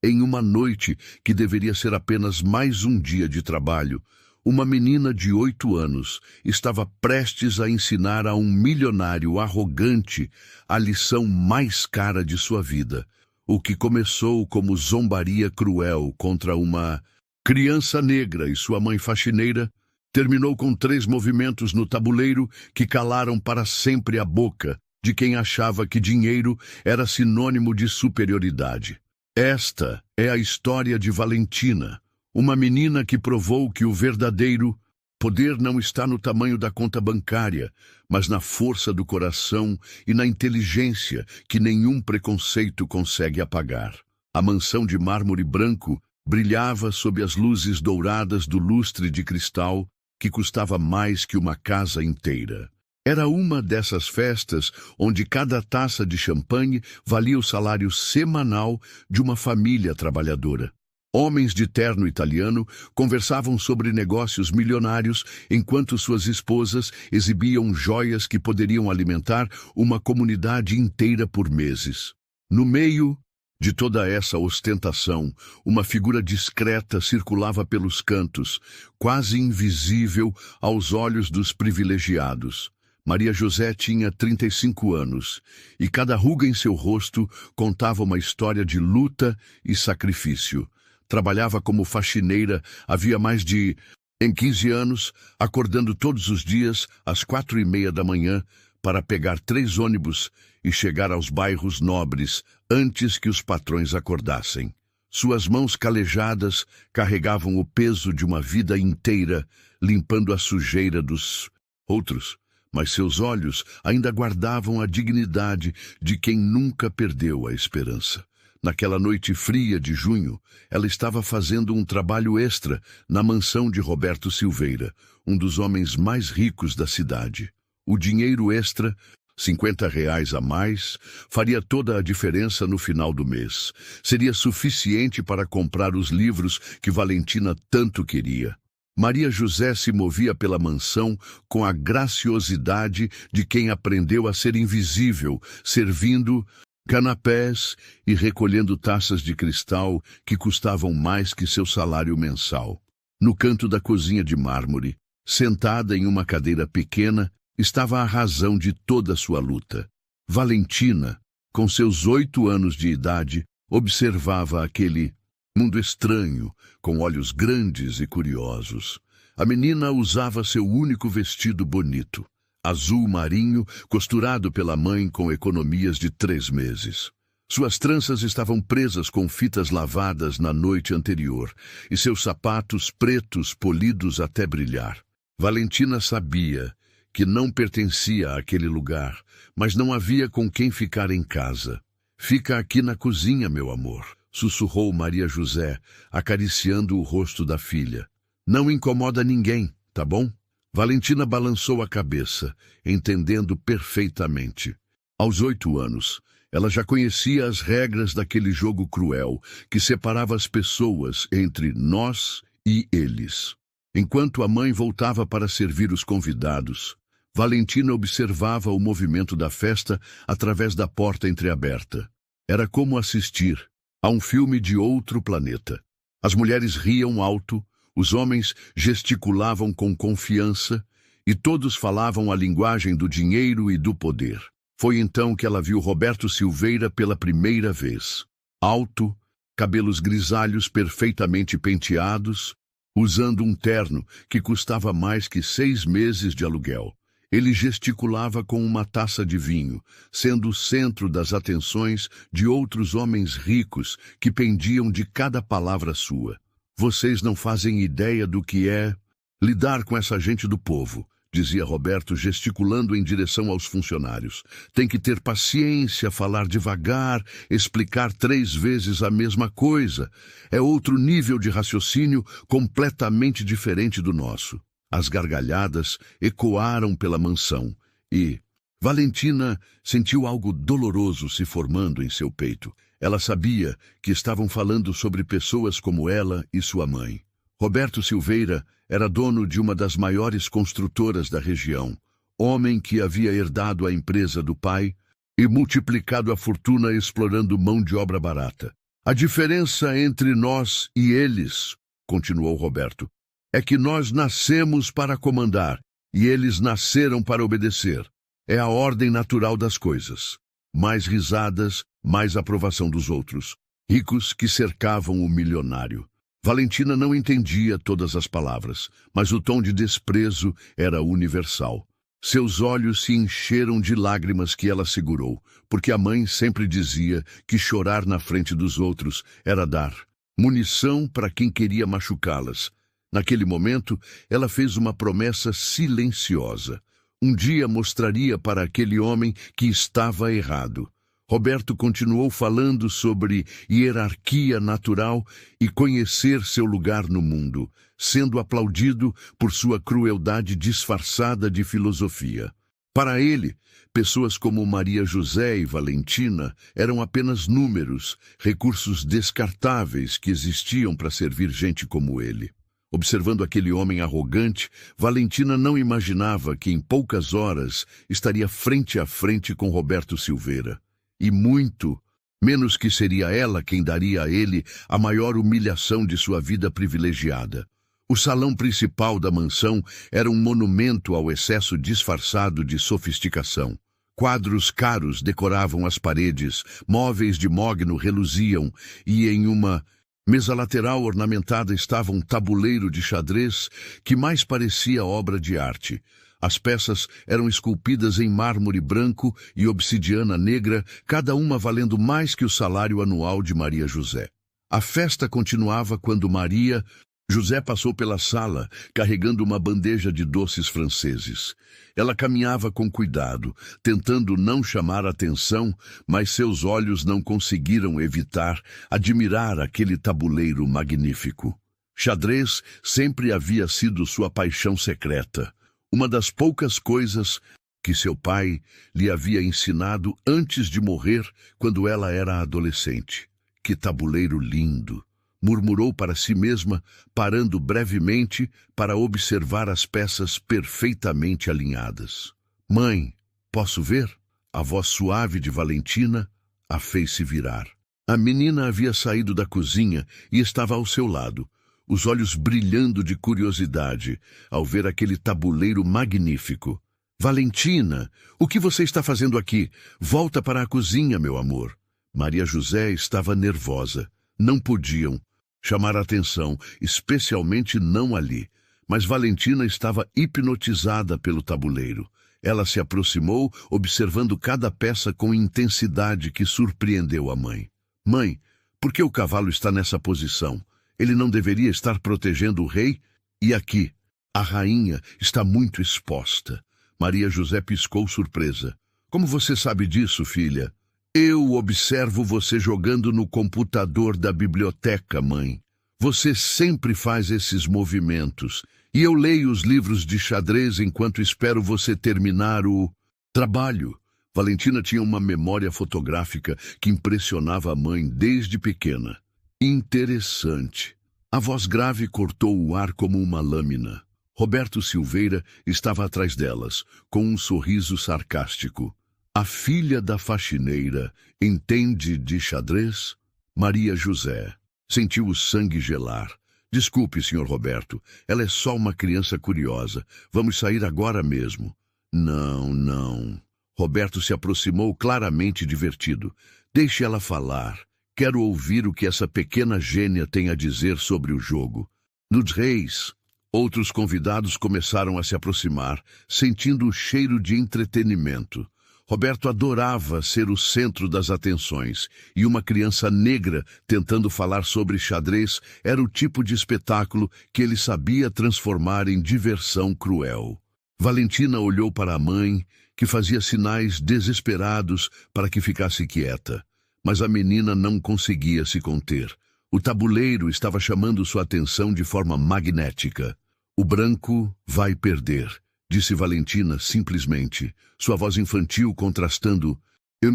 Em uma noite que deveria ser apenas mais um dia de trabalho, uma menina de 8 anos estava prestes a ensinar a um milionário arrogante a lição mais cara de sua vida. O que começou como zombaria cruel contra uma criança negra e sua mãe faxineira, terminou com 3 movimentos no tabuleiro que calaram para sempre a boca de quem achava que dinheiro era sinônimo de superioridade. Esta é a história de Valentina, uma menina que provou que o verdadeiro poder não está no tamanho da conta bancária, mas na força do coração e na inteligência que nenhum preconceito consegue apagar. A mansão de mármore branco brilhava sob as luzes douradas do lustre de cristal que custava mais que uma casa inteira. Era uma dessas festas onde cada taça de champanhe valia o salário semanal de uma família trabalhadora. Homens de terno italiano conversavam sobre negócios milionários enquanto suas esposas exibiam joias que poderiam alimentar uma comunidade inteira por meses. No meio de toda essa ostentação, uma figura discreta circulava pelos cantos, quase invisível aos olhos dos privilegiados. Maria José tinha 35 anos, e cada ruga em seu rosto contava uma história de luta e sacrifício. Trabalhava como faxineira havia mais de 15 anos, acordando todos os dias às 4:30 da manhã para pegar 3 ônibus e chegar aos bairros nobres antes que os patrões acordassem. Suas mãos calejadas carregavam o peso de uma vida inteira, limpando a sujeira dos outros. Mas seus olhos ainda guardavam a dignidade de quem nunca perdeu a esperança. Naquela noite fria de junho, ela estava fazendo um trabalho extra na mansão de Roberto Silveira, um dos homens mais ricos da cidade. O dinheiro extra, R$ 50 a mais, faria toda a diferença no final do mês. Seria suficiente para comprar os livros que Valentina tanto queria. Maria José se movia pela mansão com a graciosidade de quem aprendeu a ser invisível, servindo canapés e recolhendo taças de cristal que custavam mais que seu salário mensal. No canto da cozinha de mármore, sentada em uma cadeira pequena, estava a razão de toda sua luta. Valentina, com seus 8 anos de idade, observava aquele mundo estranho, com olhos grandes e curiosos. A menina usava seu único vestido bonito, azul marinho, costurado pela mãe com economias de 3 meses. Suas tranças estavam presas com fitas lavadas na noite anterior, e seus sapatos pretos polidos até brilhar. Valentina sabia que não pertencia àquele lugar, mas não havia com quem ficar em casa. "Fica aqui na cozinha, meu amor", sussurrou Maria José, acariciando o rosto da filha. "Não incomoda ninguém, tá bom?" Valentina balançou a cabeça, entendendo perfeitamente. Aos 8 anos, ela já conhecia as regras daquele jogo cruel que separava as pessoas entre nós e eles. Enquanto a mãe voltava para servir os convidados, Valentina observava o movimento da festa através da porta entreaberta. Era como assistir a um filme de outro planeta. As mulheres riam alto, os homens gesticulavam com confiança e todos falavam a linguagem do dinheiro e do poder. Foi então que ela viu Roberto Silveira pela primeira vez. Alto, cabelos grisalhos perfeitamente penteados, usando um terno que custava mais que 6 meses de aluguel. Ele gesticulava com uma taça de vinho, sendo o centro das atenções de outros homens ricos que pendiam de cada palavra sua. "Vocês não fazem ideia do que é lidar com essa gente do povo", dizia Roberto, gesticulando em direção aos funcionários. "Tem que ter paciência, falar devagar, explicar 3 vezes a mesma coisa. É outro nível de raciocínio completamente diferente do nosso." As gargalhadas ecoaram pela mansão e Valentina sentiu algo doloroso se formando em seu peito. Ela sabia que estavam falando sobre pessoas como ela e sua mãe. Roberto Silveira era dono de uma das maiores construtoras da região, homem que havia herdado a empresa do pai e multiplicado a fortuna explorando mão de obra barata. A diferença entre nós e eles, continuou Roberto, é que nós nascemos para comandar e eles nasceram para obedecer. É a ordem natural das coisas. Mais risadas, mais aprovação dos outros. Ricos que cercavam o milionário. Valentina não entendia todas as palavras, mas o tom de desprezo era universal. Seus olhos se encheram de lágrimas que ela segurou, porque a mãe sempre dizia que chorar na frente dos outros era dar munição para quem queria machucá-las. Naquele momento, ela fez uma promessa silenciosa. Um dia mostraria para aquele homem que estava errado. Roberto continuou falando sobre hierarquia natural e conhecer seu lugar no mundo, sendo aplaudido por sua crueldade disfarçada de filosofia. Para ele, pessoas como Maria José e Valentina eram apenas números, recursos descartáveis que existiam para servir gente como ele. Observando aquele homem arrogante, Valentina não imaginava que em poucas horas estaria frente a frente com Roberto Silveira. E muito menos que seria ela quem daria a ele a maior humilhação de sua vida privilegiada. O salão principal da mansão era um monumento ao excesso disfarçado de sofisticação. Quadros caros decoravam as paredes, móveis de mogno reluziam, e em uma mesa lateral ornamentada estava um tabuleiro de xadrez que mais parecia obra de arte. As peças eram esculpidas em mármore branco e obsidiana negra, cada uma valendo mais que o salário anual de Maria José. A festa continuava quando Maria José passou pela sala, carregando uma bandeja de doces franceses. Ela caminhava com cuidado, tentando não chamar atenção, mas seus olhos não conseguiram evitar admirar aquele tabuleiro magnífico. Xadrez sempre havia sido sua paixão secreta. Uma das poucas coisas que seu pai lhe havia ensinado antes de morrer, quando ela era adolescente. Que tabuleiro lindo! Murmurou para si mesma, parando brevemente para observar as peças perfeitamente alinhadas. Mãe, posso ver? A voz suave de Valentina a fez-se virar. A menina havia saído da cozinha e estava ao seu lado, os olhos brilhando de curiosidade ao ver aquele tabuleiro magnífico. Valentina, o que você está fazendo aqui? Volta para a cozinha, meu amor. Maria José estava nervosa. Não podiam chamar atenção, especialmente não ali. Mas Valentina estava hipnotizada pelo tabuleiro. Ela se aproximou, observando cada peça com intensidade que surpreendeu a mãe. Mãe, por que o cavalo está nessa posição? Ele não deveria estar protegendo o rei? E aqui, a rainha está muito exposta. Maria José piscou surpresa. Como você sabe disso, filha? Eu observo você jogando no computador da biblioteca, mãe. Você sempre faz esses movimentos. E eu leio os livros de xadrez enquanto espero você terminar o trabalho. Valentina tinha uma memória fotográfica que impressionava a mãe desde pequena. Interessante. A voz grave cortou o ar como uma lâmina. Roberto Silveira estava atrás delas, com um sorriso sarcástico. A filha da faxineira entende de xadrez? Maria José sentiu o sangue gelar. Desculpe, Sr. Roberto, ela é só uma criança curiosa. Vamos sair agora mesmo. Não. Roberto se aproximou claramente divertido. Deixe ela falar. Quero ouvir o que essa pequena gênia tem a dizer sobre o jogo. Nos Reis, outros convidados começaram a se aproximar, sentindo o cheiro de entretenimento. Roberto adorava ser o centro das atenções, e uma criança negra tentando falar sobre xadrez era o tipo de espetáculo que ele sabia transformar em diversão cruel. Valentina olhou para a mãe, que fazia sinais desesperados para que ficasse quieta. Mas a menina não conseguia se conter. O tabuleiro estava chamando sua atenção de forma magnética. O branco vai perder, disse Valentina simplesmente, sua voz infantil contrastando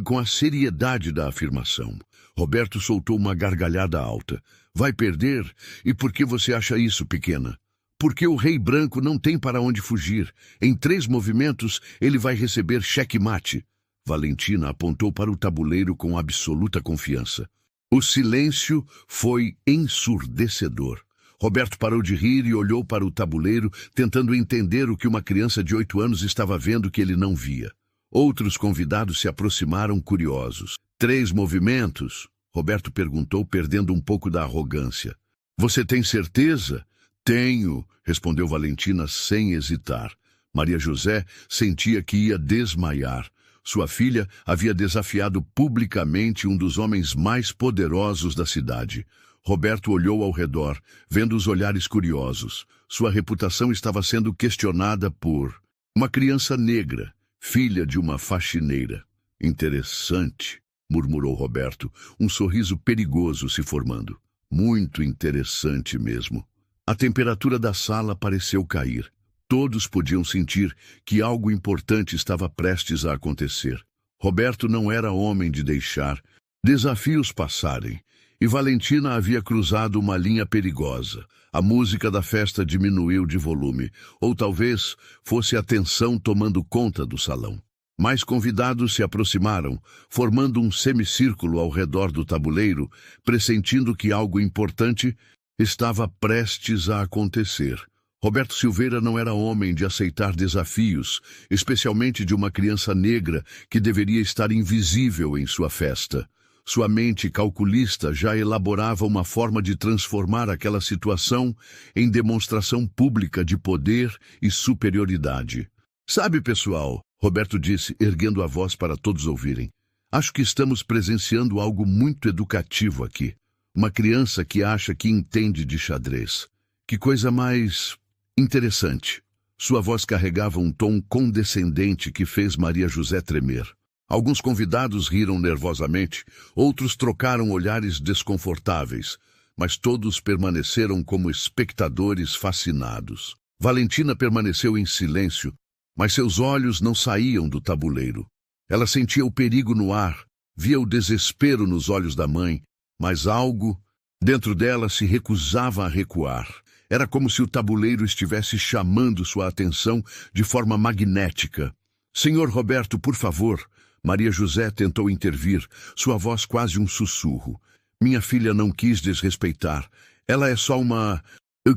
com a seriedade da afirmação. Roberto soltou uma gargalhada alta. Vai perder? E por que você acha isso, pequena? Porque o rei branco não tem para onde fugir. Em 3 movimentos, ele vai receber cheque-mate. Valentina apontou para o tabuleiro com absoluta confiança. O silêncio foi ensurdecedor. Roberto parou de rir e olhou para o tabuleiro, tentando entender o que uma criança de 8 anos estava vendo que ele não via. Outros convidados se aproximaram curiosos. 3 movimentos? Roberto perguntou, perdendo um pouco da arrogância. Você tem certeza? Tenho, respondeu Valentina sem hesitar. Maria José sentia que ia desmaiar. Sua filha havia desafiado publicamente um dos homens mais poderosos da cidade. Roberto olhou ao redor, vendo os olhares curiosos. Sua reputação estava sendo questionada por uma criança negra, filha de uma faxineira. Interessante, murmurou Roberto, um sorriso perigoso se formando. Muito interessante mesmo. A temperatura da sala pareceu cair. Todos podiam sentir que algo importante estava prestes a acontecer. Roberto não era homem de deixar desafios passarem, e Valentina havia cruzado uma linha perigosa. A música da festa diminuiu de volume, ou talvez fosse a tensão tomando conta do salão. Mais convidados se aproximaram, formando um semicírculo ao redor do tabuleiro, pressentindo que algo importante estava prestes a acontecer. Roberto Silveira não era homem de aceitar desafios, especialmente de uma criança negra que deveria estar invisível em sua festa. Sua mente calculista já elaborava uma forma de transformar aquela situação em demonstração pública de poder e superioridade. Sabe, pessoal, Roberto disse, erguendo a voz para todos ouvirem, acho que estamos presenciando algo muito educativo aqui. Uma criança que acha que entende de xadrez. Que coisa mais interessante. Sua voz carregava um tom condescendente que fez Maria José tremer. Alguns convidados riram nervosamente, outros trocaram olhares desconfortáveis, mas todos permaneceram como espectadores fascinados. Valentina permaneceu em silêncio, mas seus olhos não saíam do tabuleiro. Ela sentia o perigo no ar, via o desespero nos olhos da mãe, mas algo dentro dela se recusava a recuar. Era como se o tabuleiro estivesse chamando sua atenção de forma magnética. Senhor Roberto, por favor. Maria José tentou intervir, sua voz quase um sussurro. Minha filha não quis desrespeitar. Ela é só uma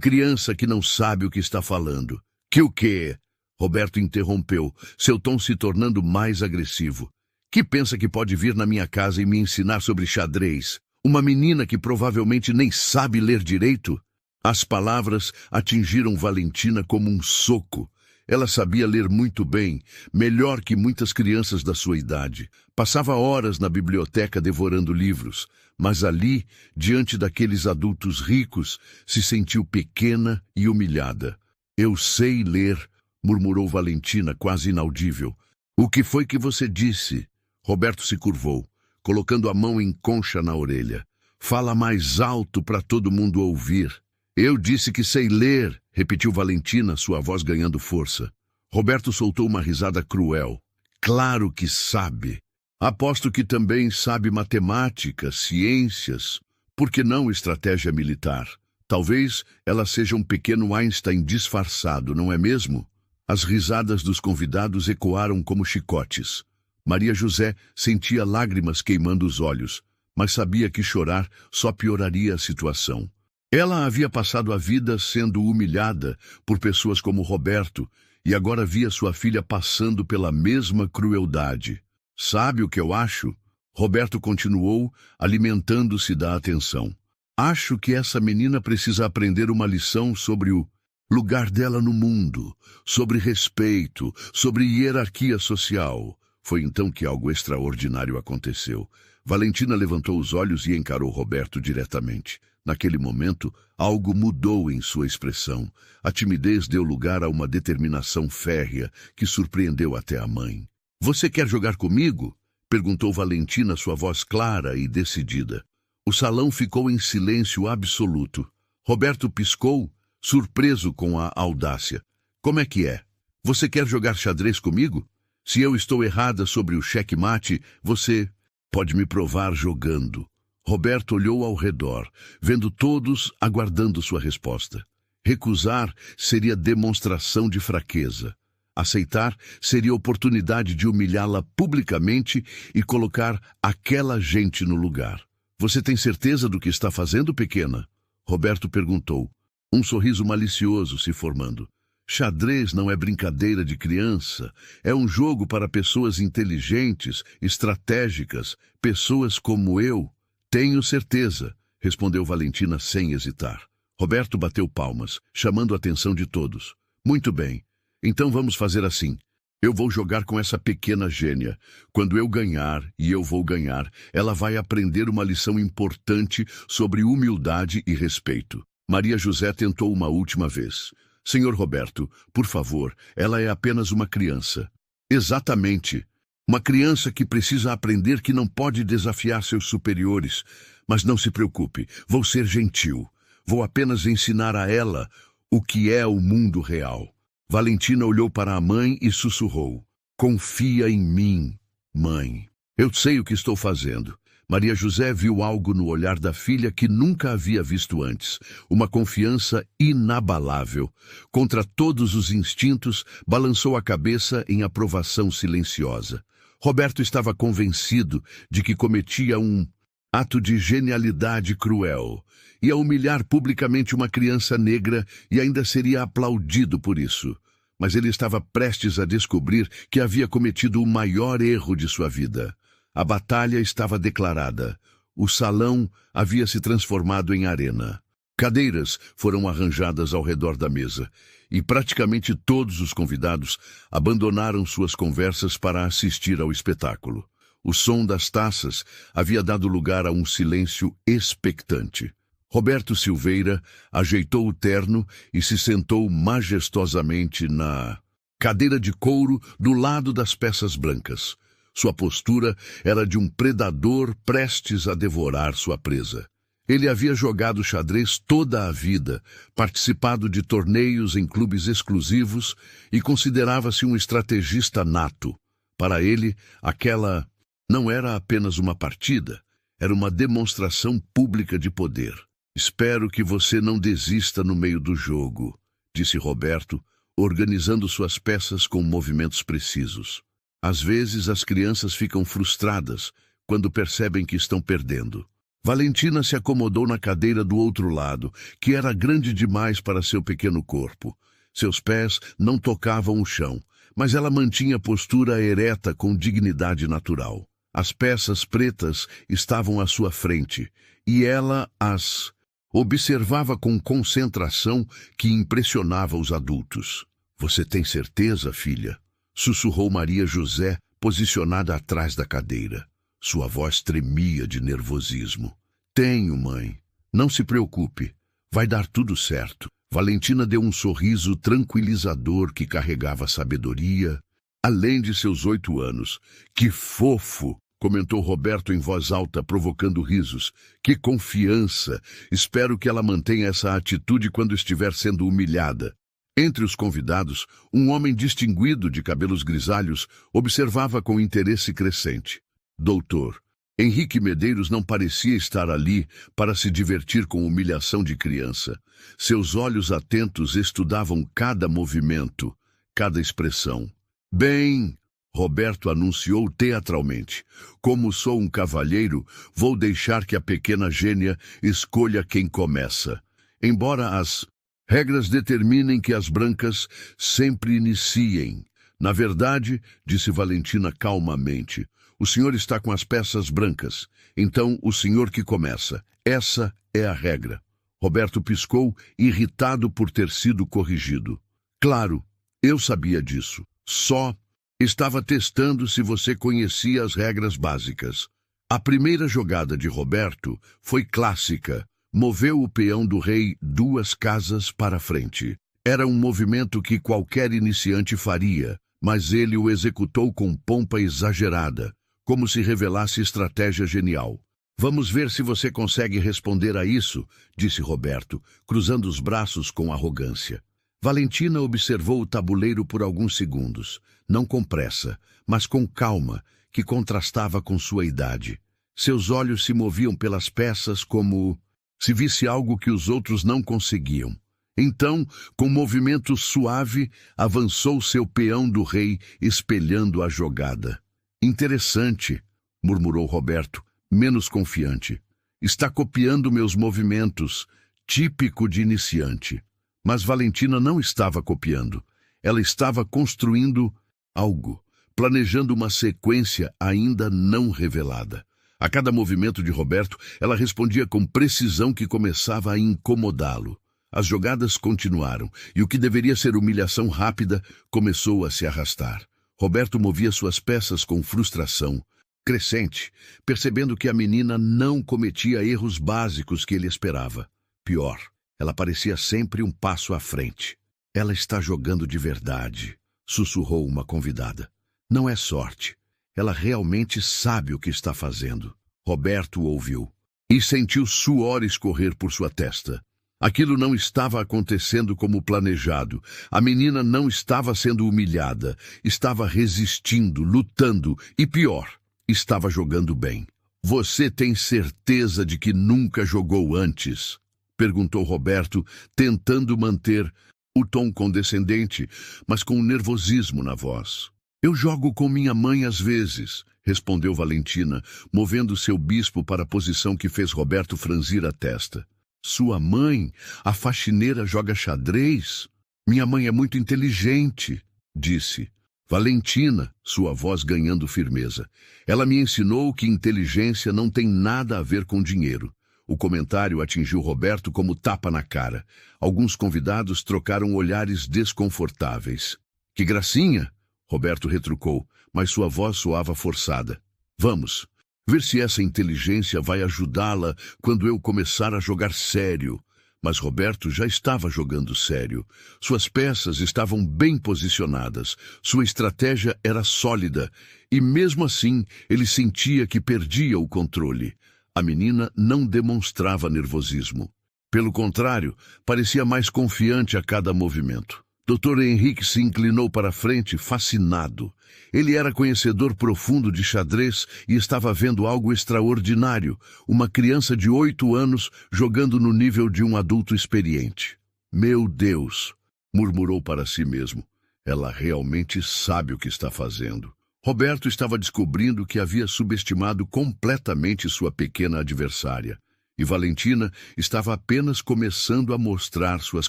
criança que não sabe o que está falando. Que o quê? Roberto interrompeu, seu tom se tornando mais agressivo. Que pensa que pode vir na minha casa e me ensinar sobre xadrez? Uma menina que provavelmente nem sabe ler direito? As palavras atingiram Valentina como um soco. Ela sabia ler muito bem, melhor que muitas crianças da sua idade. Passava horas na biblioteca devorando livros, mas ali, diante daqueles adultos ricos, se sentiu pequena e humilhada. Eu sei ler, murmurou Valentina, quase inaudível. O que foi que você disse? Roberto se curvou, colocando a mão em concha na orelha. Fala mais alto para todo mundo ouvir. Eu disse que sei ler, repetiu Valentina, sua voz ganhando força. Roberto soltou uma risada cruel. Claro que sabe. Aposto que também sabe matemática, ciências. Por que não estratégia militar? Talvez ela seja um pequeno Einstein disfarçado, não é mesmo? As risadas dos convidados ecoaram como chicotes. Maria José sentia lágrimas queimando os olhos, mas sabia que chorar só pioraria a situação. Ela havia passado a vida sendo humilhada por pessoas como Roberto e agora via sua filha passando pela mesma crueldade. Sabe o que eu acho? Roberto continuou, alimentando-se da atenção. Acho que essa menina precisa aprender uma lição sobre o lugar dela no mundo, sobre respeito, sobre hierarquia social. Foi então que algo extraordinário aconteceu. Valentina levantou os olhos e encarou Roberto diretamente. Naquele momento, algo mudou em sua expressão. A timidez deu lugar a uma determinação férrea que surpreendeu até a mãe. Você quer jogar comigo? Perguntou Valentina, sua voz clara e decidida. O salão ficou em silêncio absoluto. Roberto piscou, surpreso com a audácia. Como é que é? Você quer jogar xadrez comigo? Se eu estou errada sobre o xeque-mate, você pode me provar jogando. Roberto olhou ao redor, vendo todos aguardando sua resposta. Recusar seria demonstração de fraqueza. Aceitar seria oportunidade de humilhá-la publicamente e colocar aquela gente no lugar. Você tem certeza do que está fazendo, pequena? Roberto perguntou, um sorriso malicioso se formando. Xadrez não é brincadeira de criança, é um jogo para pessoas inteligentes, estratégicas, pessoas como eu. Tenho certeza, respondeu Valentina sem hesitar. Roberto bateu palmas, chamando a atenção de todos. Muito bem, então vamos fazer assim. Eu vou jogar com essa pequena gênia. Quando eu ganhar, e eu vou ganhar, ela vai aprender uma lição importante sobre humildade e respeito. Maria José tentou uma última vez. Senhor Roberto, por favor, ela é apenas uma criança. Exatamente. Uma criança que precisa aprender que não pode desafiar seus superiores. Mas não se preocupe, vou ser gentil. Vou apenas ensinar a ela o que é o mundo real. Valentina olhou para a mãe e sussurrou. Confia em mim, mãe. Eu sei o que estou fazendo. Maria José viu algo no olhar da filha que nunca havia visto antes. Uma confiança inabalável. Contra todos os instintos, balançou a cabeça em aprovação silenciosa. Roberto estava convencido de que cometia um ato de genialidade cruel. Ia humilhar publicamente uma criança negra e ainda seria aplaudido por isso. Mas ele estava prestes a descobrir que havia cometido o maior erro de sua vida. A batalha estava declarada. O salão havia se transformado em arena. Cadeiras foram arranjadas ao redor da mesa, e praticamente todos os convidados abandonaram suas conversas para assistir ao espetáculo. O som das taças havia dado lugar a um silêncio expectante. Roberto Silveira ajeitou o terno e se sentou majestosamente na cadeira de couro do lado das peças brancas. Sua postura era de um predador prestes a devorar sua presa. Ele havia jogado xadrez toda a vida, participado de torneios em clubes exclusivos e considerava-se um estrategista nato. Para ele, aquela não era apenas uma partida, era uma demonstração pública de poder. Espero que você não desista no meio do jogo, disse Roberto, organizando suas peças com movimentos precisos. Às vezes as crianças ficam frustradas quando percebem que estão perdendo. Valentina se acomodou na cadeira do outro lado, que era grande demais para seu pequeno corpo. Seus pés não tocavam o chão, mas ela mantinha a postura ereta com dignidade natural. As peças pretas estavam à sua frente, e ela as observava com concentração que impressionava os adultos. Você tem certeza, filha? Sussurrou Maria José, posicionada atrás da cadeira. Sua voz tremia de nervosismo. Tenho, mãe. Não se preocupe. Vai dar tudo certo. Valentina deu um sorriso tranquilizador que carregava sabedoria, além de seus 8 anos. Que fofo! Comentou Roberto em voz alta, provocando risos. Que confiança! Espero que ela mantenha essa atitude quando estiver sendo humilhada. Entre os convidados, um homem distinguido de cabelos grisalhos observava com interesse crescente. Doutor, Henrique Medeiros não parecia estar ali para se divertir com humilhação de criança. Seus olhos atentos estudavam cada movimento, cada expressão. Bem, Roberto anunciou teatralmente. Como sou um cavalheiro, vou deixar que a pequena gênia escolha quem começa. Embora as regras determinem que as brancas sempre iniciem. Na verdade, disse Valentina calmamente, o senhor está com as peças brancas. Então, o senhor que começa. Essa é a regra. Roberto piscou, irritado por ter sido corrigido. Claro, eu sabia disso. Só estava testando se você conhecia as regras básicas. A primeira jogada de Roberto foi clássica. Moveu o peão do rei 2 casas para frente. Era um movimento que qualquer iniciante faria, mas ele o executou com pompa exagerada, como se revelasse estratégia genial. Vamos ver se você consegue responder a isso, disse Roberto, cruzando os braços com arrogância. Valentina observou o tabuleiro por alguns segundos, não com pressa, mas com calma, que contrastava com sua idade. Seus olhos se moviam pelas peças como se visse algo que os outros não conseguiam. Então, com movimento suave, avançou seu peão do rei, espelhando a jogada. Interessante, murmurou Roberto, menos confiante. Está copiando meus movimentos, típico de iniciante. Mas Valentina não estava copiando. Ela estava construindo algo, planejando uma sequência ainda não revelada. A cada movimento de Roberto, ela respondia com precisão que começava a incomodá-lo. As jogadas continuaram, e o que deveria ser humilhação rápida começou a se arrastar. Roberto movia suas peças com frustração crescente, percebendo que a menina não cometia erros básicos que ele esperava. Pior, ela parecia sempre um passo à frente. Ela está jogando de verdade, sussurrou uma convidada. Não é sorte. Ela realmente sabe o que está fazendo. Roberto ouviu e sentiu suor escorrer por sua testa. Aquilo não estava acontecendo como planejado. A menina não estava sendo humilhada. Estava resistindo, lutando e, pior, estava jogando bem. Você tem certeza de que nunca jogou antes? Perguntou Roberto, tentando manter o tom condescendente, mas com nervosismo na voz. Eu jogo com minha mãe às vezes, respondeu Valentina, movendo seu bispo para a posição que fez Roberto franzir a testa. Sua mãe, a faxineira, joga xadrez? Minha mãe é muito inteligente, disse. Valentina, sua voz ganhando firmeza. Ela me ensinou que inteligência não tem nada a ver com dinheiro. O comentário atingiu Roberto como tapa na cara. Alguns convidados trocaram olhares desconfortáveis. Que gracinha! Roberto retrucou, mas sua voz soava forçada. Vamos, ver se essa inteligência vai ajudá-la quando eu começar a jogar sério. Mas Roberto já estava jogando sério. Suas peças estavam bem posicionadas, sua estratégia era sólida, e mesmo assim ele sentia que perdia o controle. A menina não demonstrava nervosismo. Pelo contrário, parecia mais confiante a cada movimento. Dr. Henrique se inclinou para a frente, fascinado. Ele era conhecedor profundo de xadrez e estava vendo algo extraordinário, uma criança de 8 anos jogando no nível de um adulto experiente. Meu Deus, murmurou para si mesmo. Ela realmente sabe o que está fazendo. Roberto estava descobrindo que havia subestimado completamente sua pequena adversária, e Valentina estava apenas começando a mostrar suas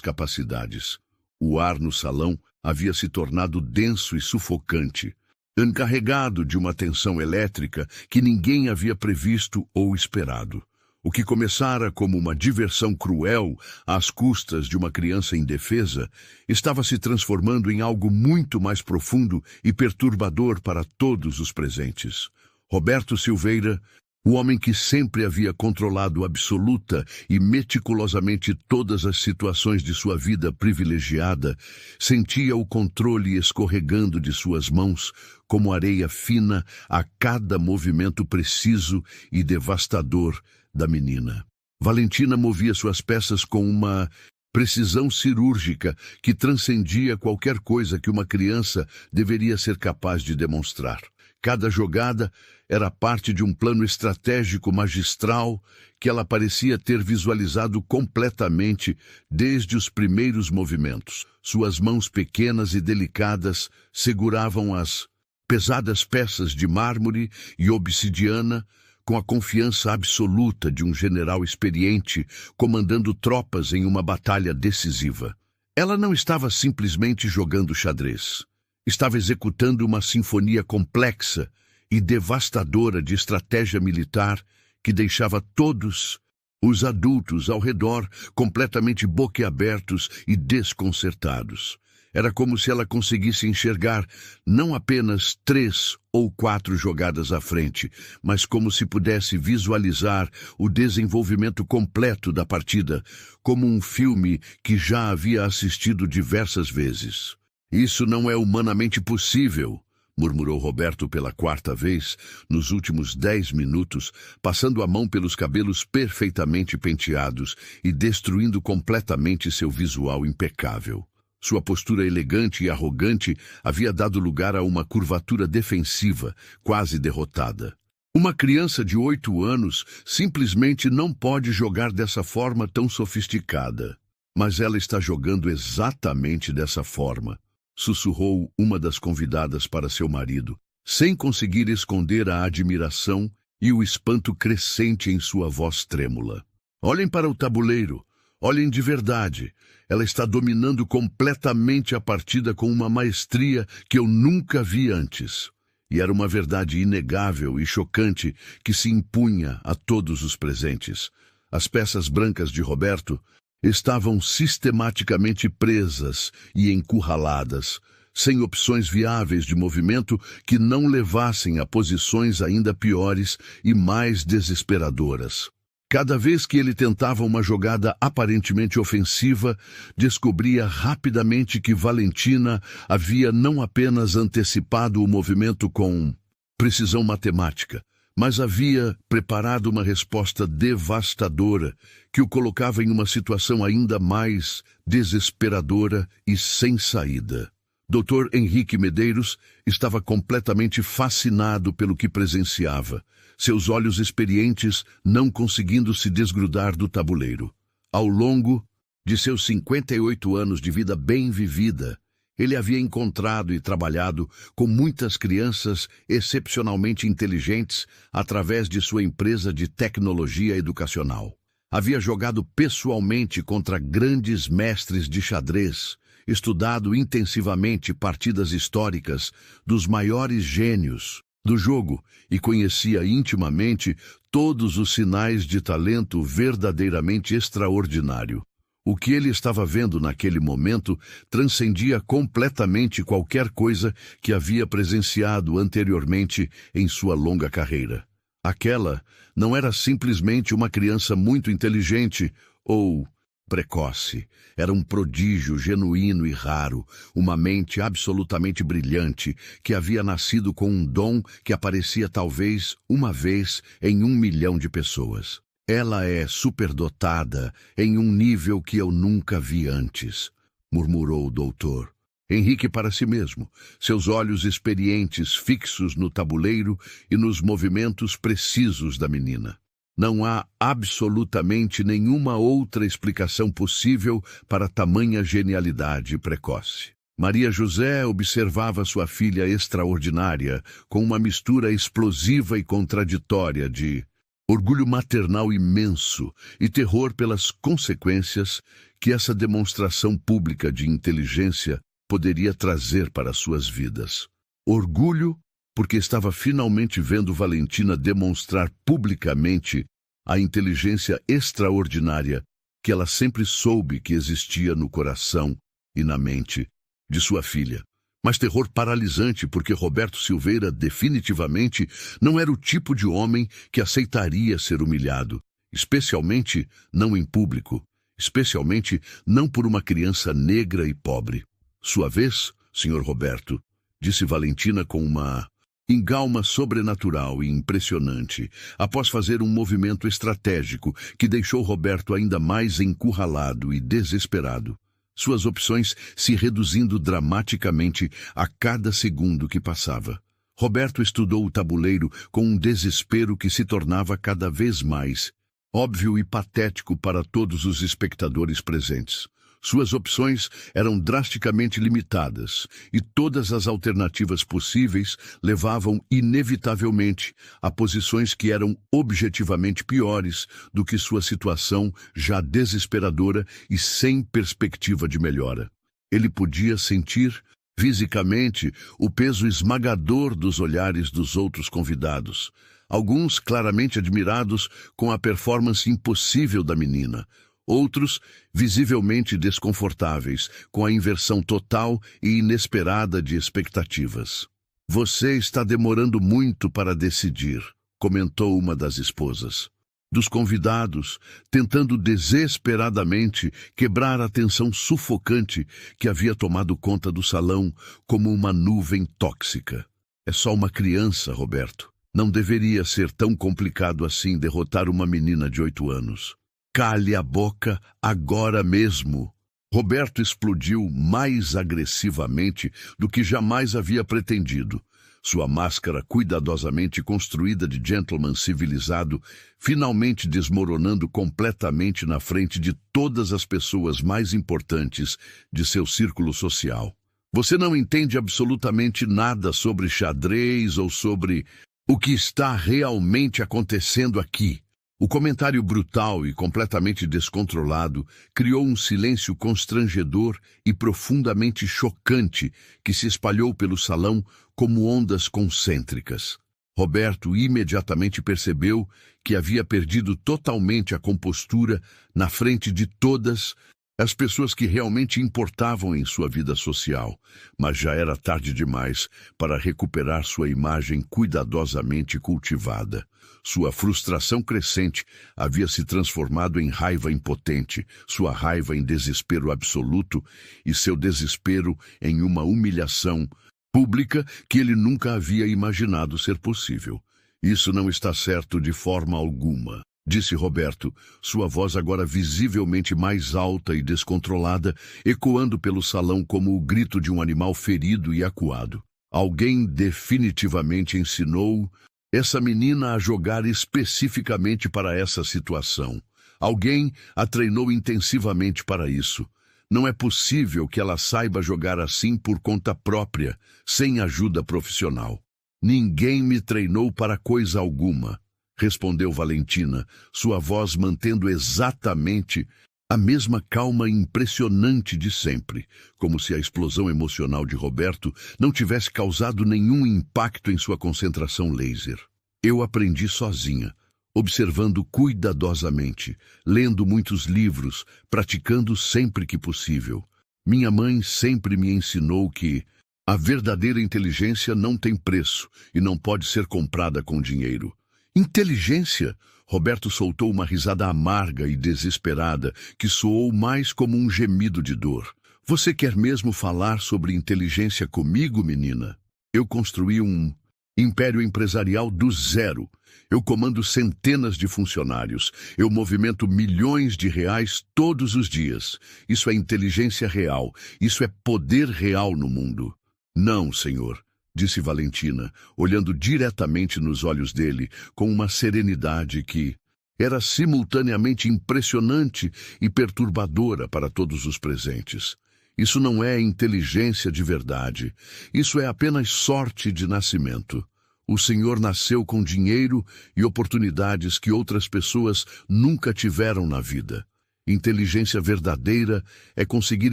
capacidades. O ar no salão havia se tornado denso e sufocante, encarregado de uma tensão elétrica que ninguém havia previsto ou esperado. O que começara como uma diversão cruel às custas de uma criança indefesa estava se transformando em algo muito mais profundo e perturbador para todos os presentes. Roberto Silveira, o homem que sempre havia controlado absoluta e meticulosamente todas as situações de sua vida privilegiada, sentia o controle escorregando de suas mãos como areia fina a cada movimento preciso e devastador da menina. Valentina movia suas peças com uma precisão cirúrgica que transcendia qualquer coisa que uma criança deveria ser capaz de demonstrar. Cada jogada era parte de um plano estratégico magistral que ela parecia ter visualizado completamente desde os primeiros movimentos. Suas mãos pequenas e delicadas seguravam as pesadas peças de mármore e obsidiana com a confiança absoluta de um general experiente comandando tropas em uma batalha decisiva. Ela não estava simplesmente jogando xadrez. Estava executando uma sinfonia complexa e devastadora de estratégia militar que deixava todos os adultos ao redor completamente boquiabertos e desconcertados. Era como se ela conseguisse enxergar não apenas 3 ou 4 jogadas à frente, mas como se pudesse visualizar o desenvolvimento completo da partida, como um filme que já havia assistido diversas vezes. Isso não é humanamente possível, murmurou Roberto pela 4ª vez, nos últimos 10 minutos, passando a mão pelos cabelos perfeitamente penteados e destruindo completamente seu visual impecável. Sua postura elegante e arrogante havia dado lugar a uma curvatura defensiva, quase derrotada. Uma criança de 8 anos simplesmente não pode jogar dessa forma tão sofisticada. Mas ela está jogando exatamente dessa forma, sussurrou uma das convidadas para seu marido, sem conseguir esconder a admiração e o espanto crescente em sua voz trêmula. Olhem para o tabuleiro. Olhem de verdade. Ela está dominando completamente a partida com uma maestria que eu nunca vi antes. E era uma verdade inegável e chocante que se impunha a todos os presentes. As peças brancas de Roberto estavam sistematicamente presas e encurraladas, sem opções viáveis de movimento que não levassem a posições ainda piores e mais desesperadoras. Cada vez que ele tentava uma jogada aparentemente ofensiva, descobria rapidamente que Valentina havia não apenas antecipado o movimento com precisão matemática, mas havia preparado uma resposta devastadora que o colocava em uma situação ainda mais desesperadora e sem saída. Dr. Henrique Medeiros estava completamente fascinado pelo que presenciava, seus olhos experientes não conseguindo se desgrudar do tabuleiro. Ao longo de seus 58 anos de vida bem vivida, ele havia encontrado e trabalhado com muitas crianças excepcionalmente inteligentes através de sua empresa de tecnologia educacional. Havia jogado pessoalmente contra grandes mestres de xadrez, estudado intensivamente partidas históricas dos maiores gênios do jogo e conhecia intimamente todos os sinais de talento verdadeiramente extraordinário. O que ele estava vendo naquele momento transcendia completamente qualquer coisa que havia presenciado anteriormente em sua longa carreira. Aquela não era simplesmente uma criança muito inteligente ou precoce. Era um prodígio genuíno e raro, uma mente absolutamente brilhante, que havia nascido com um dom que aparecia talvez uma vez em 1 milhão de pessoas. Ela é superdotada em um nível que eu nunca vi antes, murmurou o doutor. Henrique para si mesmo, seus olhos experientes fixos no tabuleiro e nos movimentos precisos da menina. Não há absolutamente nenhuma outra explicação possível para tamanha genialidade precoce. Maria José observava sua filha extraordinária com uma mistura explosiva e contraditória de orgulho maternal imenso e terror pelas consequências que essa demonstração pública de inteligência poderia trazer para suas vidas. Orgulho porque estava finalmente vendo Valentina demonstrar publicamente a inteligência extraordinária que ela sempre soube que existia no coração e na mente de sua filha. Mas terror paralisante porque Roberto Silveira definitivamente não era o tipo de homem que aceitaria ser humilhado, especialmente não em público, especialmente não por uma criança negra e pobre. Sua vez, Sr. Roberto, disse Valentina com uma engalma sobrenatural e impressionante, após fazer um movimento estratégico que deixou Roberto ainda mais encurralado e desesperado, suas opções se reduzindo dramaticamente a cada segundo que passava. Roberto estudou o tabuleiro com um desespero que se tornava cada vez mais óbvio e patético para todos os espectadores presentes. Suas opções eram drasticamente limitadas, e todas as alternativas possíveis levavam inevitavelmente a posições que eram objetivamente piores do que sua situação já desesperadora e sem perspectiva de melhora. Ele podia sentir, fisicamente, o peso esmagador dos olhares dos outros convidados, alguns claramente admirados com a performance impossível da menina, outros visivelmente desconfortáveis com a inversão total e inesperada de expectativas. Você está demorando muito para decidir, comentou uma das esposas. Dos convidados, tentando desesperadamente quebrar a tensão sufocante que havia tomado conta do salão como uma nuvem tóxica. É só uma criança, Roberto. Não deveria ser tão complicado assim derrotar uma menina de 8 anos. Cale a boca agora mesmo. Roberto explodiu mais agressivamente do que jamais havia pretendido. Sua máscara cuidadosamente construída de gentleman civilizado, finalmente desmoronando completamente na frente de todas as pessoas mais importantes de seu círculo social. Você não entende absolutamente nada sobre xadrez ou sobre O que está realmente acontecendo aqui? O comentário brutal e completamente descontrolado criou um silêncio constrangedor e profundamente chocante que se espalhou pelo salão como ondas concêntricas. Roberto imediatamente percebeu que havia perdido totalmente a compostura na frente de todas as pessoas que realmente importavam em sua vida social, mas já era tarde demais para recuperar sua imagem cuidadosamente cultivada. Sua frustração crescente havia se transformado em raiva impotente, sua raiva em desespero absoluto e seu desespero em uma humilhação pública que ele nunca havia imaginado ser possível. Isso não está certo de forma alguma, disse Roberto, sua voz agora visivelmente mais alta e descontrolada, ecoando pelo salão como o grito de um animal ferido e acuado. Alguém definitivamente ensinou essa menina a jogar especificamente para essa situação. Alguém a treinou intensivamente para isso. Não é possível que ela saiba jogar assim por conta própria, sem ajuda profissional. Ninguém me treinou para coisa alguma, respondeu Valentina, sua voz mantendo exatamente a mesma calma impressionante de sempre, como se a explosão emocional de Roberto não tivesse causado nenhum impacto em sua concentração laser. Eu aprendi sozinha, observando cuidadosamente, lendo muitos livros, praticando sempre que possível. Minha mãe sempre me ensinou que a verdadeira inteligência não tem preço e não pode ser comprada com dinheiro. Inteligência? Roberto soltou uma risada amarga e desesperada que soou mais como um gemido de dor. Você quer mesmo falar sobre inteligência comigo, menina? Eu construí um império empresarial do zero. Eu comando centenas de funcionários. Eu movimento milhões de reais todos os dias. Isso é inteligência real. Isso é poder real no mundo. Não, senhor, disse Valentina, olhando diretamente nos olhos dele, com uma serenidade que era simultaneamente impressionante e perturbadora para todos os presentes. Isso não é inteligência de verdade. Isso é apenas sorte de nascimento. O senhor nasceu com dinheiro e oportunidades que outras pessoas nunca tiveram na vida. Inteligência verdadeira é conseguir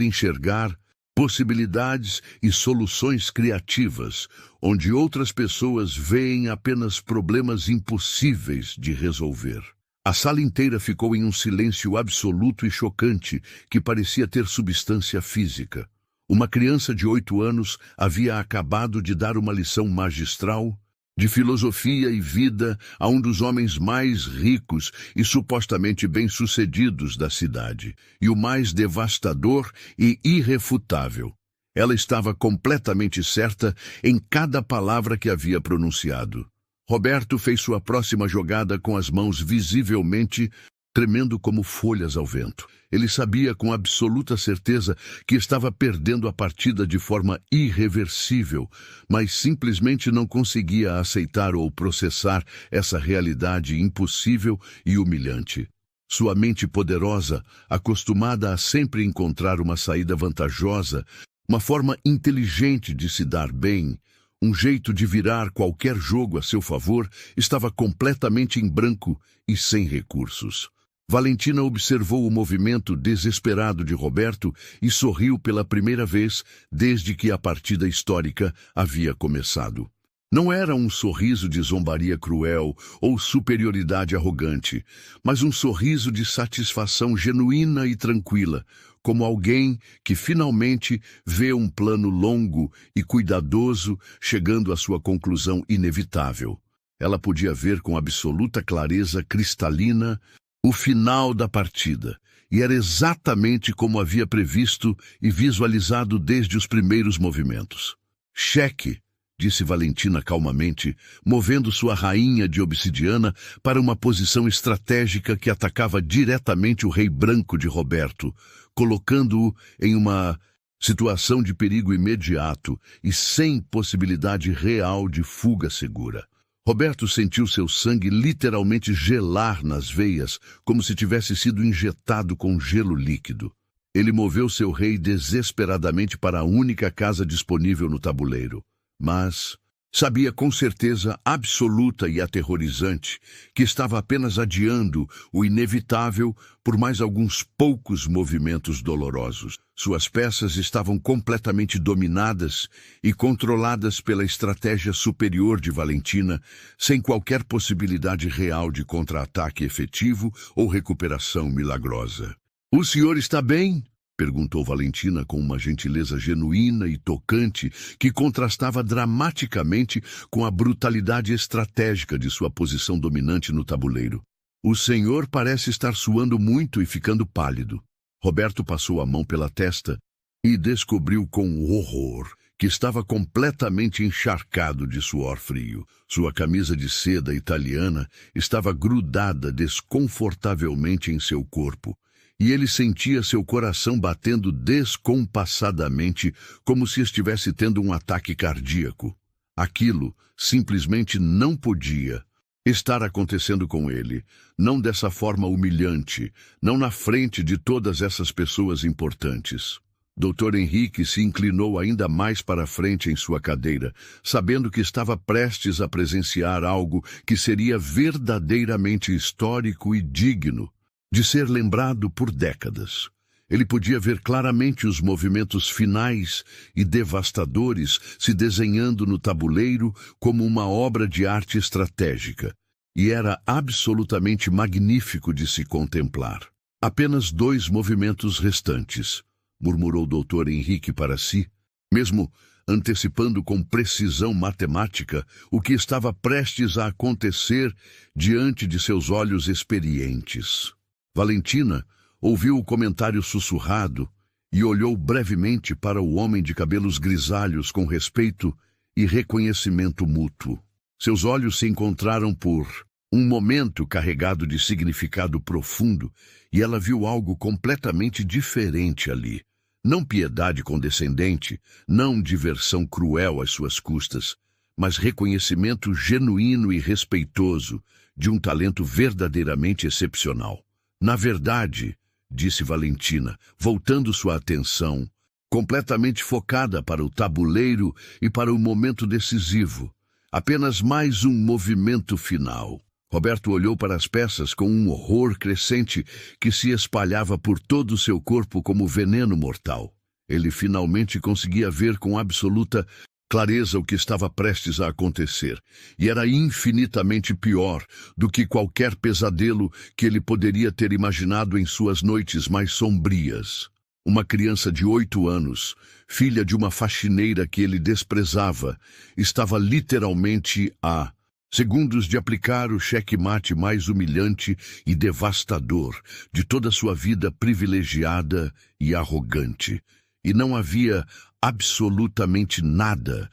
enxergar possibilidades e soluções criativas, onde outras pessoas veem apenas problemas impossíveis de resolver. A sala inteira ficou em um silêncio absoluto e chocante que parecia ter substância física. Uma criança de 8 anos havia acabado de dar uma lição magistral de filosofia e vida a um dos homens mais ricos e supostamente bem-sucedidos da cidade, e o mais devastador e irrefutável. Ela estava completamente certa em cada palavra que havia pronunciado. Roberto fez sua próxima jogada com as mãos visivelmente tremendo como folhas ao vento. Ele sabia com absoluta certeza que estava perdendo a partida de forma irreversível, mas simplesmente não conseguia aceitar ou processar essa realidade impossível e humilhante. Sua mente poderosa, acostumada a sempre encontrar uma saída vantajosa, uma forma inteligente de se dar bem, um jeito de virar qualquer jogo a seu favor, estava completamente em branco e sem recursos. Valentina observou o movimento desesperado de Roberto e sorriu pela primeira vez desde que a partida histórica havia começado. Não era um sorriso de zombaria cruel ou superioridade arrogante, mas um sorriso de satisfação genuína e tranquila, como alguém que finalmente vê um plano longo e cuidadoso chegando à sua conclusão inevitável. Ela podia ver com absoluta clareza cristalina o final da partida, e era exatamente como havia previsto e visualizado desde os primeiros movimentos. Cheque, disse Valentina calmamente, movendo sua rainha de obsidiana para uma posição estratégica que atacava diretamente o rei branco de Roberto, colocando-o em uma situação de perigo imediato e sem possibilidade real de fuga segura. Roberto sentiu seu sangue literalmente gelar nas veias, como se tivesse sido injetado com gelo líquido. Ele moveu seu rei desesperadamente para a única casa disponível no tabuleiro. Mas Sabia com certeza absoluta e aterrorizante que estava apenas adiando o inevitável por mais alguns poucos movimentos dolorosos. Suas peças estavam completamente dominadas e controladas pela estratégia superior de Valentina, sem qualquer possibilidade real de contra-ataque efetivo ou recuperação milagrosa. "O senhor está bem?" perguntou Valentina com uma gentileza genuína e tocante que contrastava dramaticamente com a brutalidade estratégica de sua posição dominante no tabuleiro. "O senhor parece estar suando muito e ficando pálido." Roberto passou a mão pela testa e descobriu com horror que estava completamente encharcado de suor frio. Sua camisa de seda italiana estava grudada desconfortavelmente em seu corpo, e ele sentia seu coração batendo descompassadamente, como se estivesse tendo um ataque cardíaco. Aquilo simplesmente não podia estar acontecendo com ele, não dessa forma humilhante, não na frente de todas essas pessoas importantes. Dr. Henrique se inclinou ainda mais para a frente em sua cadeira, sabendo que estava prestes a presenciar algo que seria verdadeiramente histórico e digno de ser lembrado por décadas. Ele podia ver claramente os movimentos finais e devastadores se desenhando no tabuleiro como uma obra de arte estratégica, e era absolutamente magnífico de se contemplar. "Apenas 2 movimentos restantes", murmurou Dr. Henrique para si, mesmo antecipando com precisão matemática o que estava prestes a acontecer diante de seus olhos experientes. Valentina ouviu o comentário sussurrado e olhou brevemente para o homem de cabelos grisalhos com respeito e reconhecimento mútuo. Seus olhos se encontraram por um momento carregado de significado profundo, e ela viu algo completamente diferente ali. Não piedade condescendente, não diversão cruel às suas custas, mas reconhecimento genuíno e respeitoso de um talento verdadeiramente excepcional. "Na verdade", disse Valentina, voltando sua atenção, completamente focada para o tabuleiro e para o momento decisivo, "apenas mais um movimento final." Roberto olhou para as peças com um horror crescente que se espalhava por todo o seu corpo como veneno mortal. Ele finalmente conseguia ver com absoluta clareza o que estava prestes a acontecer, e era infinitamente pior do que qualquer pesadelo que ele poderia ter imaginado em suas noites mais sombrias. Uma criança de 8 anos, filha de uma faxineira que ele desprezava, estava literalmente a segundos de aplicar o checkmate mais humilhante e devastador de toda sua vida privilegiada e arrogante. E não havia absolutamente nada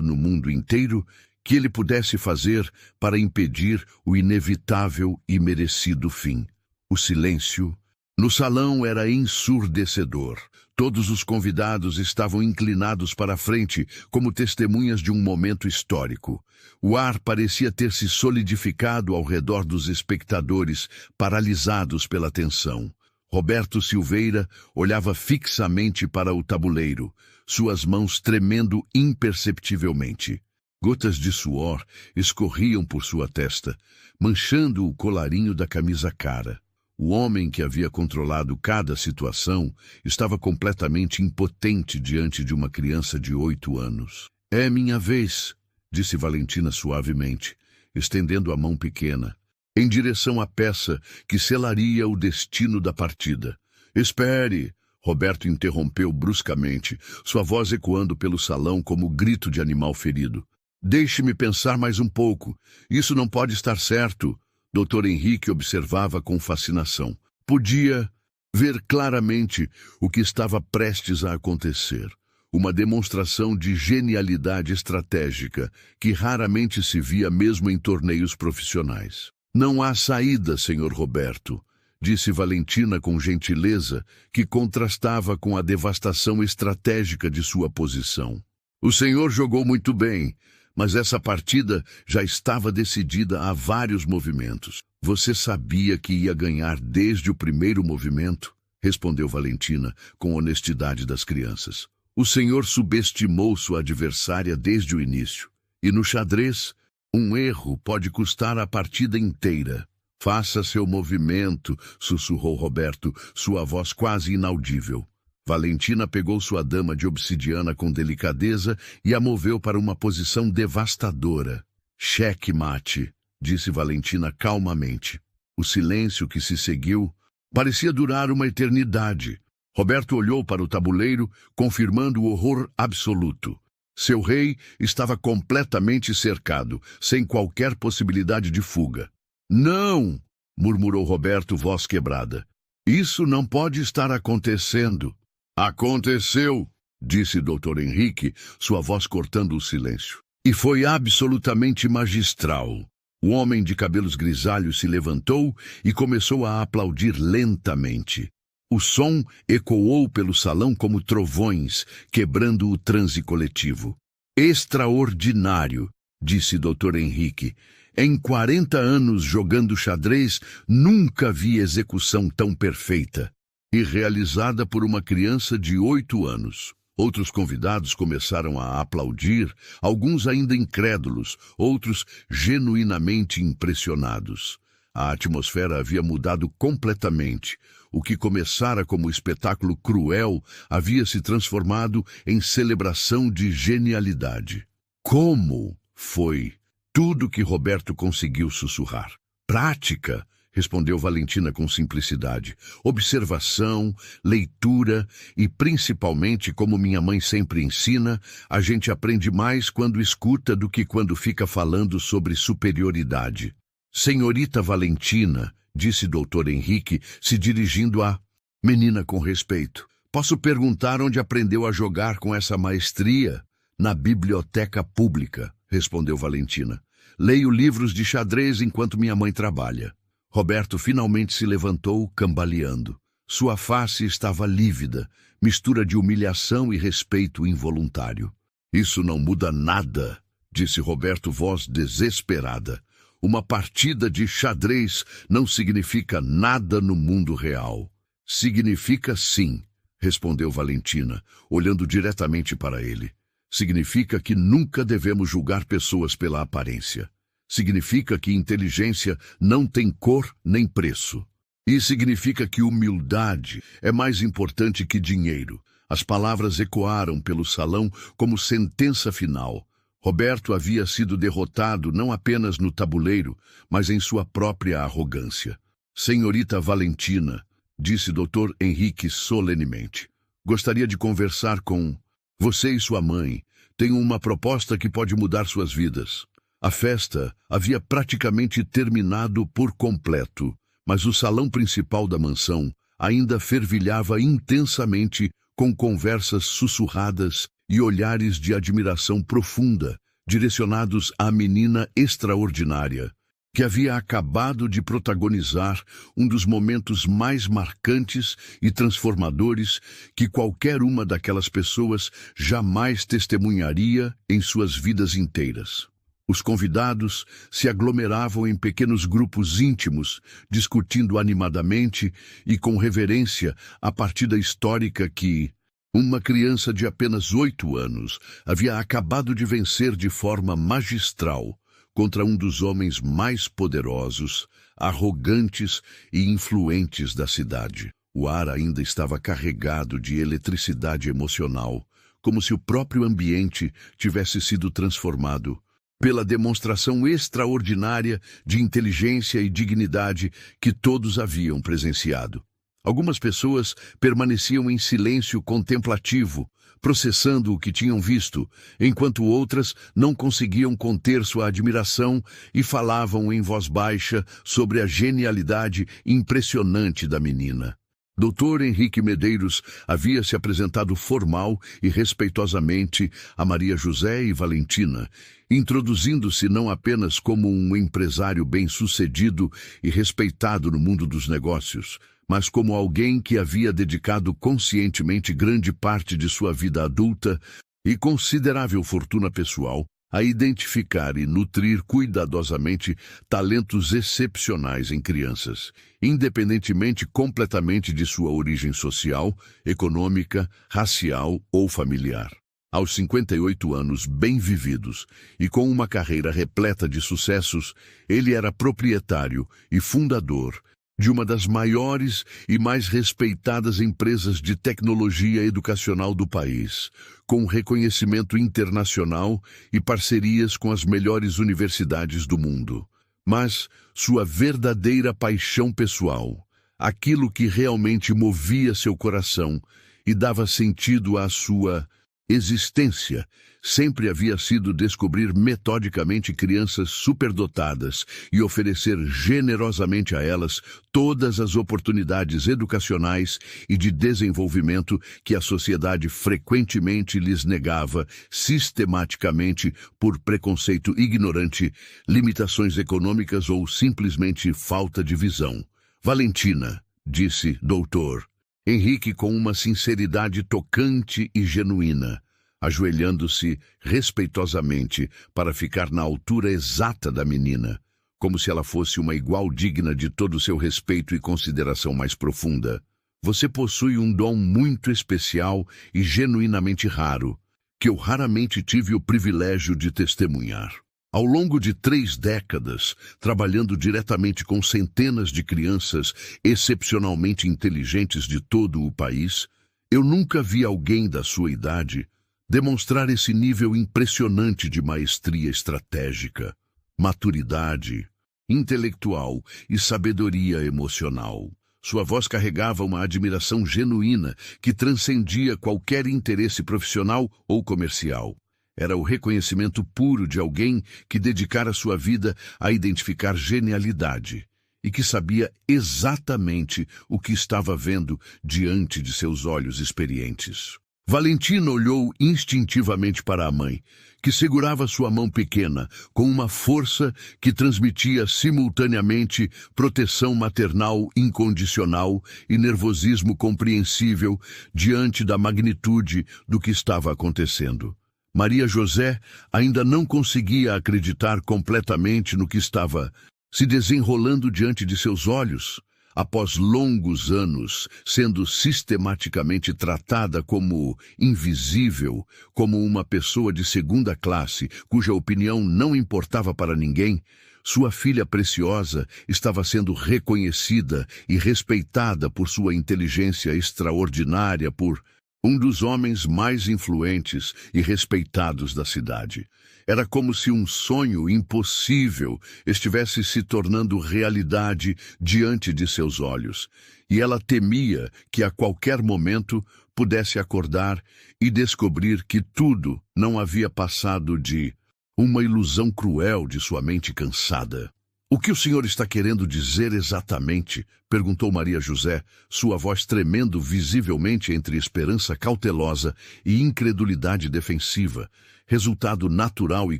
no mundo inteiro que ele pudesse fazer para impedir o inevitável e merecido fim. O silêncio no salão era ensurdecedor. Todos os convidados estavam inclinados para a frente como testemunhas de um momento histórico. O ar parecia ter se solidificado ao redor dos espectadores, paralisados pela tensão. Roberto Silveira olhava fixamente para o tabuleiro, suas mãos tremendo imperceptivelmente. Gotas de suor escorriam por sua testa, manchando o colarinho da camisa cara. O homem que havia controlado cada situação estava completamente impotente diante de uma criança de 8 anos. "É minha vez", disse Valentina suavemente, estendendo a mão pequena em direção à peça que selaria o destino da partida. "Espere!" Roberto interrompeu bruscamente, sua voz ecoando pelo salão como grito de animal ferido. "Deixe-me pensar mais um pouco. Isso não pode estar certo." Dr. Henrique observava com fascinação. Podia ver claramente o que estava prestes a acontecer. Uma demonstração de genialidade estratégica que raramente se via mesmo em torneios profissionais. "Não há saída, Sr. Roberto", disse Valentina com gentileza que contrastava com a devastação estratégica de sua posição. "O senhor jogou muito bem, mas essa partida já estava decidida há vários movimentos. Você sabia que ia ganhar desde o primeiro movimento?" respondeu Valentina com honestidade das crianças. "O senhor subestimou sua adversária desde o início. E no xadrez, um erro pode custar a partida inteira. Faça seu movimento, sussurrou Roberto, sua voz quase inaudível. Valentina pegou sua dama de obsidiana com delicadeza e a moveu para uma posição devastadora. Cheque-mate, disse Valentina calmamente. O silêncio que se seguiu parecia durar uma eternidade. Roberto olhou para o tabuleiro, confirmando o horror absoluto. Seu rei estava completamente cercado, sem qualquer possibilidade de fuga. Não! Murmurou Roberto, voz quebrada. Isso não pode estar acontecendo. Aconteceu, disse Dr. Henrique, sua voz cortando o silêncio. E foi absolutamente magistral. O homem de cabelos grisalhos se levantou e começou a aplaudir lentamente. O som ecoou pelo salão como trovões, quebrando o transe coletivo. Extraordinário, disse Dr. Henrique. Em 40 anos jogando xadrez, nunca vi execução tão perfeita. E realizada por uma criança de 8 anos. Outros convidados começaram a aplaudir, alguns ainda incrédulos, outros genuinamente impressionados. A atmosfera havia mudado completamente. O que começara como espetáculo cruel havia se transformado em celebração de genialidade. Como foi tudo que Roberto conseguiu sussurrar? Prática, respondeu Valentina com simplicidade. Observação, leitura e, principalmente, como minha mãe sempre ensina, a gente aprende mais quando escuta do que quando fica falando sobre superioridade. Senhorita Valentina, disse Dr. Henrique, se dirigindo à menina com respeito. Posso perguntar onde aprendeu a jogar com essa maestria? Na biblioteca pública, respondeu Valentina. Leio livros de xadrez enquanto minha mãe trabalha. Roberto finalmente se levantou, cambaleando. Sua face estava lívida, mistura de humilhação e respeito involuntário. Isso não muda nada, disse Roberto, voz desesperada. Uma partida de xadrez não significa nada no mundo real. Significa sim, respondeu Valentina, olhando diretamente para ele. Significa que nunca devemos julgar pessoas pela aparência. Significa que inteligência não tem cor nem preço. E significa que humildade é mais importante que dinheiro. As palavras ecoaram pelo salão como sentença final. Roberto havia sido derrotado não apenas no tabuleiro, mas em sua própria arrogância. Senhorita Valentina, disse Dr. Henrique solenemente, gostaria de conversar com você e sua mãe. Tenho uma proposta que pode mudar suas vidas. A festa havia praticamente terminado por completo, mas o salão principal da mansão ainda fervilhava intensamente com conversas sussurradas e olhares de admiração profunda, direcionados à menina extraordinária, que havia acabado de protagonizar um dos momentos mais marcantes e transformadores que qualquer uma daquelas pessoas jamais testemunharia em suas vidas inteiras. Os convidados se aglomeravam em pequenos grupos íntimos, discutindo animadamente e com reverência a partida histórica que uma criança de apenas 8 anos havia acabado de vencer de forma magistral contra um dos homens mais poderosos, arrogantes e influentes da cidade. O ar ainda estava carregado de eletricidade emocional, como se o próprio ambiente tivesse sido transformado pela demonstração extraordinária de inteligência e dignidade que todos haviam presenciado. Algumas pessoas permaneciam em silêncio contemplativo, processando o que tinham visto, enquanto outras não conseguiam conter sua admiração e falavam em voz baixa sobre a genialidade impressionante da menina. Dr. Henrique Medeiros havia se apresentado formal e respeitosamente a Maria José e Valentina, introduzindo-se não apenas como um empresário bem-sucedido e respeitado no mundo dos negócios, mas como alguém que havia dedicado conscientemente grande parte de sua vida adulta e considerável fortuna pessoal a identificar e nutrir cuidadosamente talentos excepcionais em crianças, independentemente completamente de sua origem social, econômica, racial ou familiar. Aos 58 anos bem vividos e com uma carreira repleta de sucessos, ele era proprietário e fundador de uma das maiores e mais respeitadas empresas de tecnologia educacional do país, com reconhecimento internacional e parcerias com as melhores universidades do mundo. Mas sua verdadeira paixão pessoal, aquilo que realmente movia seu coração e dava sentido à sua existência, sempre havia sido descobrir metodicamente crianças superdotadas e oferecer generosamente a elas todas as oportunidades educacionais e de desenvolvimento que a sociedade frequentemente lhes negava sistematicamente por preconceito ignorante, limitações econômicas ou simplesmente falta de visão. Valentina, disse Dr. Henrique com uma sinceridade tocante e genuína, ajoelhando-se respeitosamente para ficar na altura exata da menina, como se ela fosse uma igual digna de todo o seu respeito e consideração mais profunda. Você possui um dom muito especial e genuinamente raro, que eu raramente tive o privilégio de testemunhar. Ao longo de 3 décadas, trabalhando diretamente com centenas de crianças excepcionalmente inteligentes de todo o país, eu nunca vi alguém da sua idade demonstrar esse nível impressionante de maestria estratégica, maturidade intelectual e sabedoria emocional. Sua voz carregava uma admiração genuína que transcendia qualquer interesse profissional ou comercial. Era o reconhecimento puro de alguém que dedicara sua vida a identificar genialidade e que sabia exatamente o que estava vendo diante de seus olhos experientes. Valentina olhou instintivamente para a mãe, que segurava sua mão pequena com uma força que transmitia simultaneamente proteção maternal incondicional e nervosismo compreensível diante da magnitude do que estava acontecendo. Maria José ainda não conseguia acreditar completamente no que estava se desenrolando diante de seus olhos, após longos anos sendo sistematicamente tratada como invisível, como uma pessoa de segunda classe, cuja opinião não importava para ninguém. Sua filha preciosa estava sendo reconhecida e respeitada por sua inteligência extraordinária, por um dos homens mais influentes e respeitados da cidade. Era como se um sonho impossível estivesse se tornando realidade diante de seus olhos, e ela temia que a qualquer momento pudesse acordar e descobrir que tudo não havia passado de uma ilusão cruel de sua mente cansada. "O que o senhor está querendo dizer exatamente?" perguntou Maria José, sua voz tremendo visivelmente entre esperança cautelosa e incredulidade defensiva, resultado natural e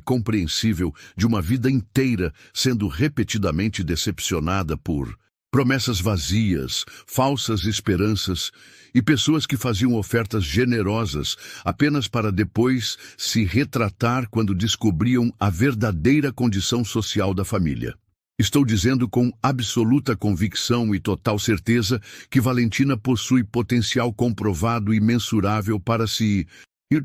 compreensível de uma vida inteira sendo repetidamente decepcionada por promessas vazias, falsas esperanças e pessoas que faziam ofertas generosas apenas para depois se retratar quando descobriam a verdadeira condição social da família. Estou dizendo com absoluta convicção e total certeza que Valentina possui potencial comprovado e mensurável para se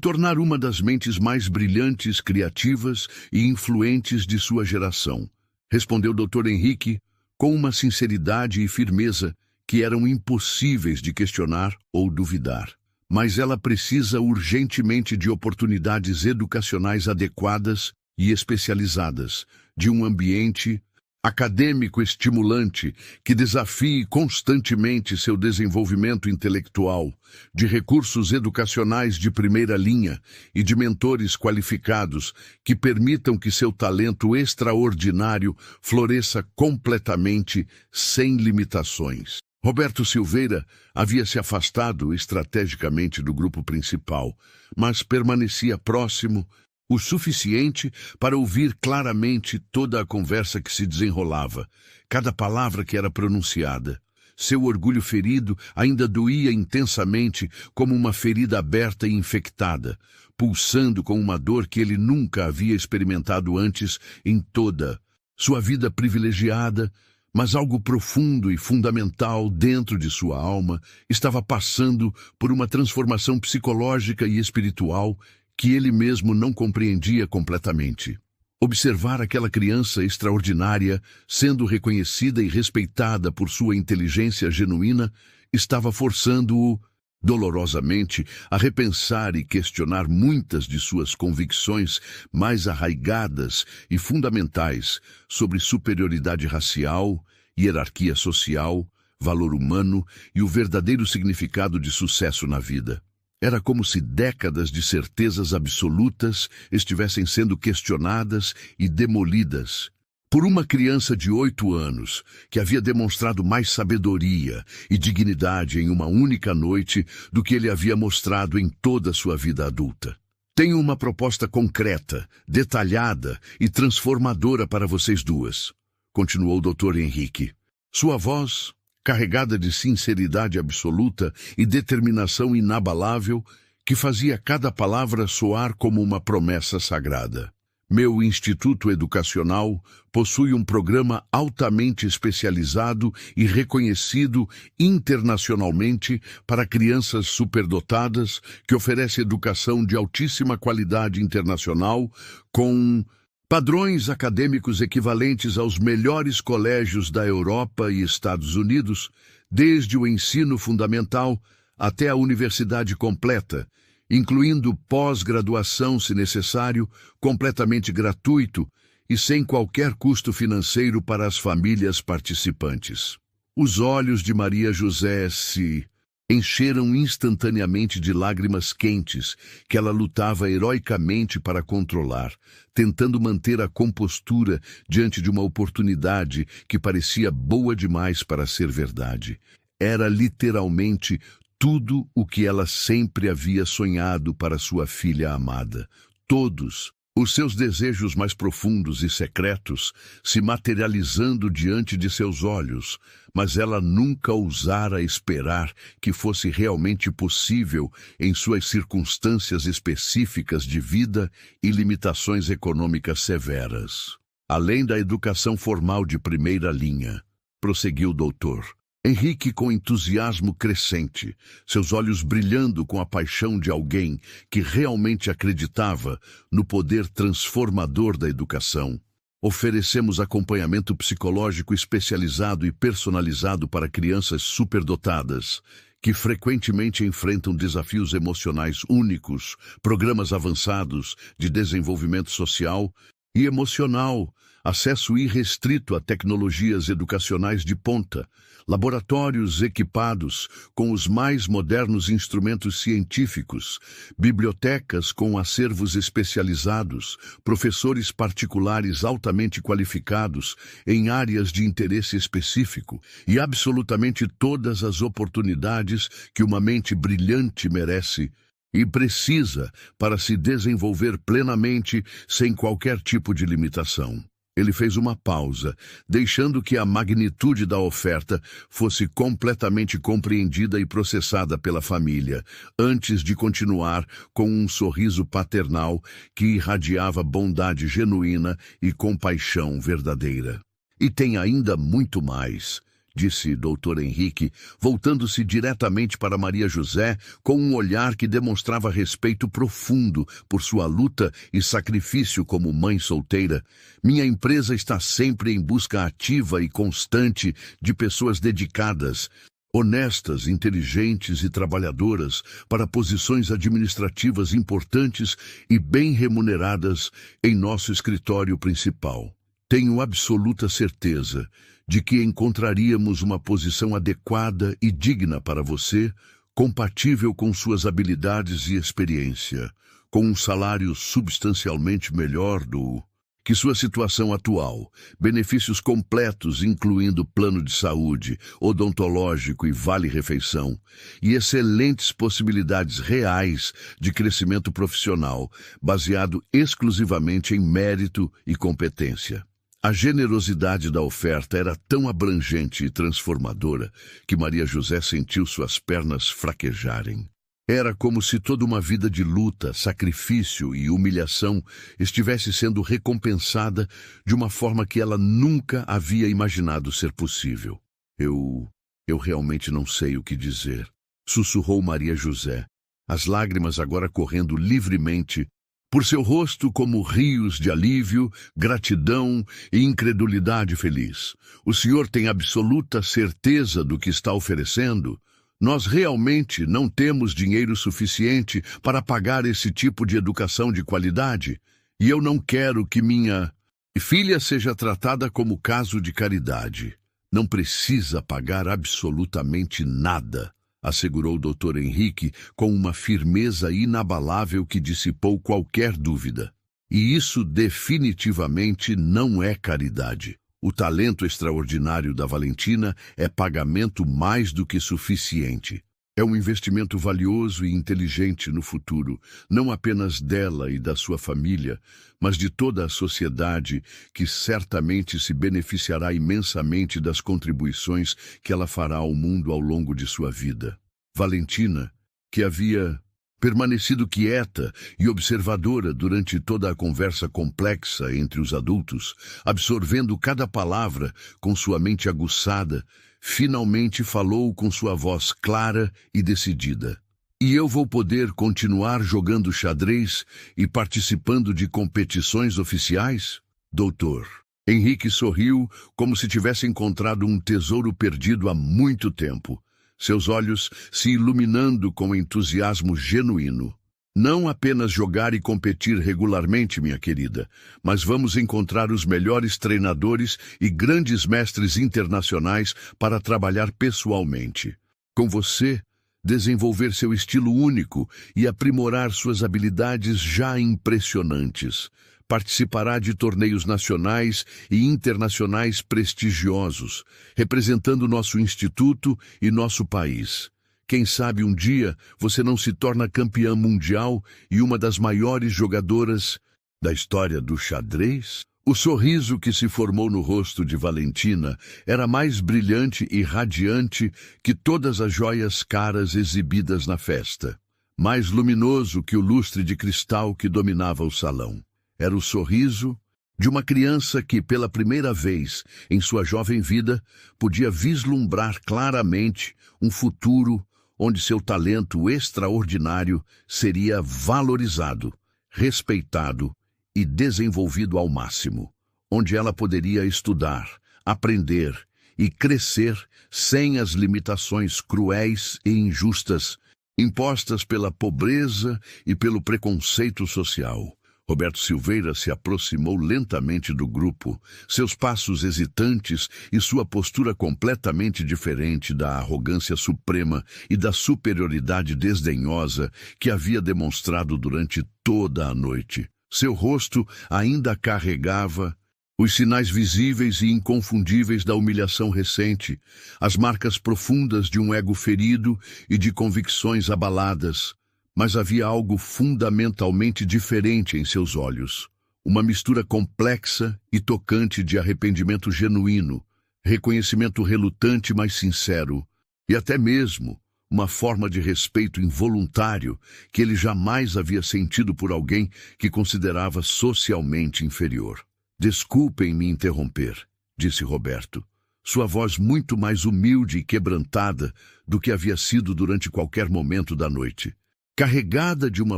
tornar uma das mentes mais brilhantes, criativas e influentes de sua geração, respondeu Dr. Henrique com uma sinceridade e firmeza que eram impossíveis de questionar ou duvidar. Mas ela precisa urgentemente de oportunidades educacionais adequadas e especializadas, de um ambiente acadêmico estimulante que desafie constantemente seu desenvolvimento intelectual, de recursos educacionais de primeira linha e de mentores qualificados que permitam que seu talento extraordinário floresça completamente sem limitações. Roberto Silveira havia se afastado estrategicamente do grupo principal, mas permanecia próximo o suficiente para ouvir claramente toda a conversa que se desenrolava, cada palavra que era pronunciada. Seu orgulho ferido ainda doía intensamente como uma ferida aberta e infectada, pulsando com uma dor que ele nunca havia experimentado antes em toda sua vida privilegiada, mas algo profundo e fundamental dentro de sua alma estava passando por uma transformação psicológica e espiritual que ele mesmo não compreendia completamente. Observar aquela criança extraordinária, sendo reconhecida e respeitada por sua inteligência genuína, estava forçando-o, dolorosamente, a repensar e questionar muitas de suas convicções mais arraigadas e fundamentais sobre superioridade racial, hierarquia social, valor humano e o verdadeiro significado de sucesso na vida. Era como se décadas de certezas absolutas estivessem sendo questionadas e demolidas por uma criança de 8 anos que havia demonstrado mais sabedoria e dignidade em uma única noite do que ele havia mostrado em toda a sua vida adulta. Tenho uma proposta concreta, detalhada e transformadora para vocês duas, continuou o Dr. Henrique. Sua voz, carregada de sinceridade absoluta e determinação inabalável, que fazia cada palavra soar como uma promessa sagrada. Meu instituto educacional possui um programa altamente especializado e reconhecido internacionalmente para crianças superdotadas que oferece educação de altíssima qualidade internacional com padrões acadêmicos equivalentes aos melhores colégios da Europa e Estados Unidos, desde o ensino fundamental até a universidade completa, incluindo pós-graduação, se necessário, completamente gratuito e sem qualquer custo financeiro para as famílias participantes. Os olhos de Maria José se encheram instantaneamente de lágrimas quentes que ela lutava heroicamente para controlar, tentando manter a compostura diante de uma oportunidade que parecia boa demais para ser verdade. Era literalmente tudo o que ela sempre havia sonhado para sua filha amada. Todos os seus desejos mais profundos e secretos se materializando diante de seus olhos, mas ela nunca ousara esperar que fosse realmente possível em suas circunstâncias específicas de vida e limitações econômicas severas. Além da educação formal de primeira linha, prosseguiu o doutor, Henrique com entusiasmo crescente, seus olhos brilhando com a paixão de alguém que realmente acreditava no poder transformador da educação. Oferecemos acompanhamento psicológico especializado e personalizado para crianças superdotadas, que frequentemente enfrentam desafios emocionais únicos, programas avançados de desenvolvimento social e emocional, acesso irrestrito a tecnologias educacionais de ponta, laboratórios equipados com os mais modernos instrumentos científicos, bibliotecas com acervos especializados, professores particulares altamente qualificados em áreas de interesse específico e absolutamente todas as oportunidades que uma mente brilhante merece e precisa para se desenvolver plenamente sem qualquer tipo de limitação. Ele fez uma pausa, deixando que a magnitude da oferta fosse completamente compreendida e processada pela família, antes de continuar com um sorriso paternal que irradiava bondade genuína e compaixão verdadeira. E tem ainda muito mais, disse Dr. Henrique, voltando-se diretamente para Maria José com um olhar que demonstrava respeito profundo por sua luta e sacrifício como mãe solteira. Minha empresa está sempre em busca ativa e constante de pessoas dedicadas, honestas, inteligentes e trabalhadoras para posições administrativas importantes e bem remuneradas em nosso escritório principal. Tenho absoluta certeza de que encontraríamos uma posição adequada e digna para você, compatível com suas habilidades e experiência, com um salário substancialmente melhor do que sua situação atual, benefícios completos incluindo plano de saúde, odontológico e vale-refeição, e excelentes possibilidades reais de crescimento profissional, baseado exclusivamente em mérito e competência. A generosidade da oferta era tão abrangente e transformadora que Maria José sentiu suas pernas fraquejarem. Era como se toda uma vida de luta, sacrifício e humilhação estivesse sendo recompensada de uma forma que ela nunca havia imaginado ser possível. Eu realmente não sei o que dizer, sussurrou Maria José, as lágrimas agora correndo livremente por seu rosto como rios de alívio, gratidão e incredulidade feliz. O senhor tem absoluta certeza do que está oferecendo? Nós realmente não temos dinheiro suficiente para pagar esse tipo de educação de qualidade, e eu não quero que minha filha seja tratada como caso de caridade. Não precisa pagar absolutamente nada, assegurou o Dr. Henrique com uma firmeza inabalável que dissipou qualquer dúvida. E isso definitivamente não é caridade. O talento extraordinário da Valentina é pagamento mais do que suficiente. É um investimento valioso e inteligente no futuro, não apenas dela e da sua família, mas de toda a sociedade, que certamente se beneficiará imensamente das contribuições que ela fará ao mundo ao longo de sua vida. Valentina, que havia permanecido quieta e observadora durante toda a conversa complexa entre os adultos, absorvendo cada palavra com sua mente aguçada, finalmente falou com sua voz clara e decidida. E eu vou poder continuar jogando xadrez e participando de competições oficiais? Doutor. Henrique sorriu como se tivesse encontrado um tesouro perdido há muito tempo, seus olhos se iluminando com entusiasmo genuíno. Não apenas jogar e competir regularmente, minha querida, mas vamos encontrar os melhores treinadores e grandes mestres internacionais para trabalhar pessoalmente. Com você, desenvolver seu estilo único e aprimorar suas habilidades já impressionantes. Participará de torneios nacionais e internacionais prestigiosos, representando nosso instituto e nosso país. Quem sabe um dia você não se torna campeã mundial e uma das maiores jogadoras da história do xadrez? O sorriso que se formou no rosto de Valentina era mais brilhante e radiante que todas as joias caras exibidas na festa, mais luminoso que o lustre de cristal que dominava o salão. Era o sorriso de uma criança que, pela primeira vez em sua jovem vida, podia vislumbrar claramente um futuro onde seu talento extraordinário seria valorizado, respeitado e desenvolvido ao máximo, onde ela poderia estudar, aprender e crescer sem as limitações cruéis e injustas impostas pela pobreza e pelo preconceito social. Roberto Silveira se aproximou lentamente do grupo, seus passos hesitantes e sua postura completamente diferente da arrogância suprema e da superioridade desdenhosa que havia demonstrado durante toda a noite. Seu rosto ainda carregava os sinais visíveis e inconfundíveis da humilhação recente, as marcas profundas de um ego ferido e de convicções abaladas. Mas havia algo fundamentalmente diferente em seus olhos. Uma mistura complexa e tocante de arrependimento genuíno, reconhecimento relutante mas sincero, e até mesmo uma forma de respeito involuntário que ele jamais havia sentido por alguém que considerava socialmente inferior. Desculpem me interromper, disse Roberto, sua voz muito mais humilde e quebrantada do que havia sido durante qualquer momento da noite, carregada de uma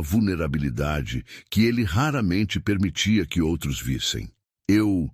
vulnerabilidade que ele raramente permitia que outros vissem. Eu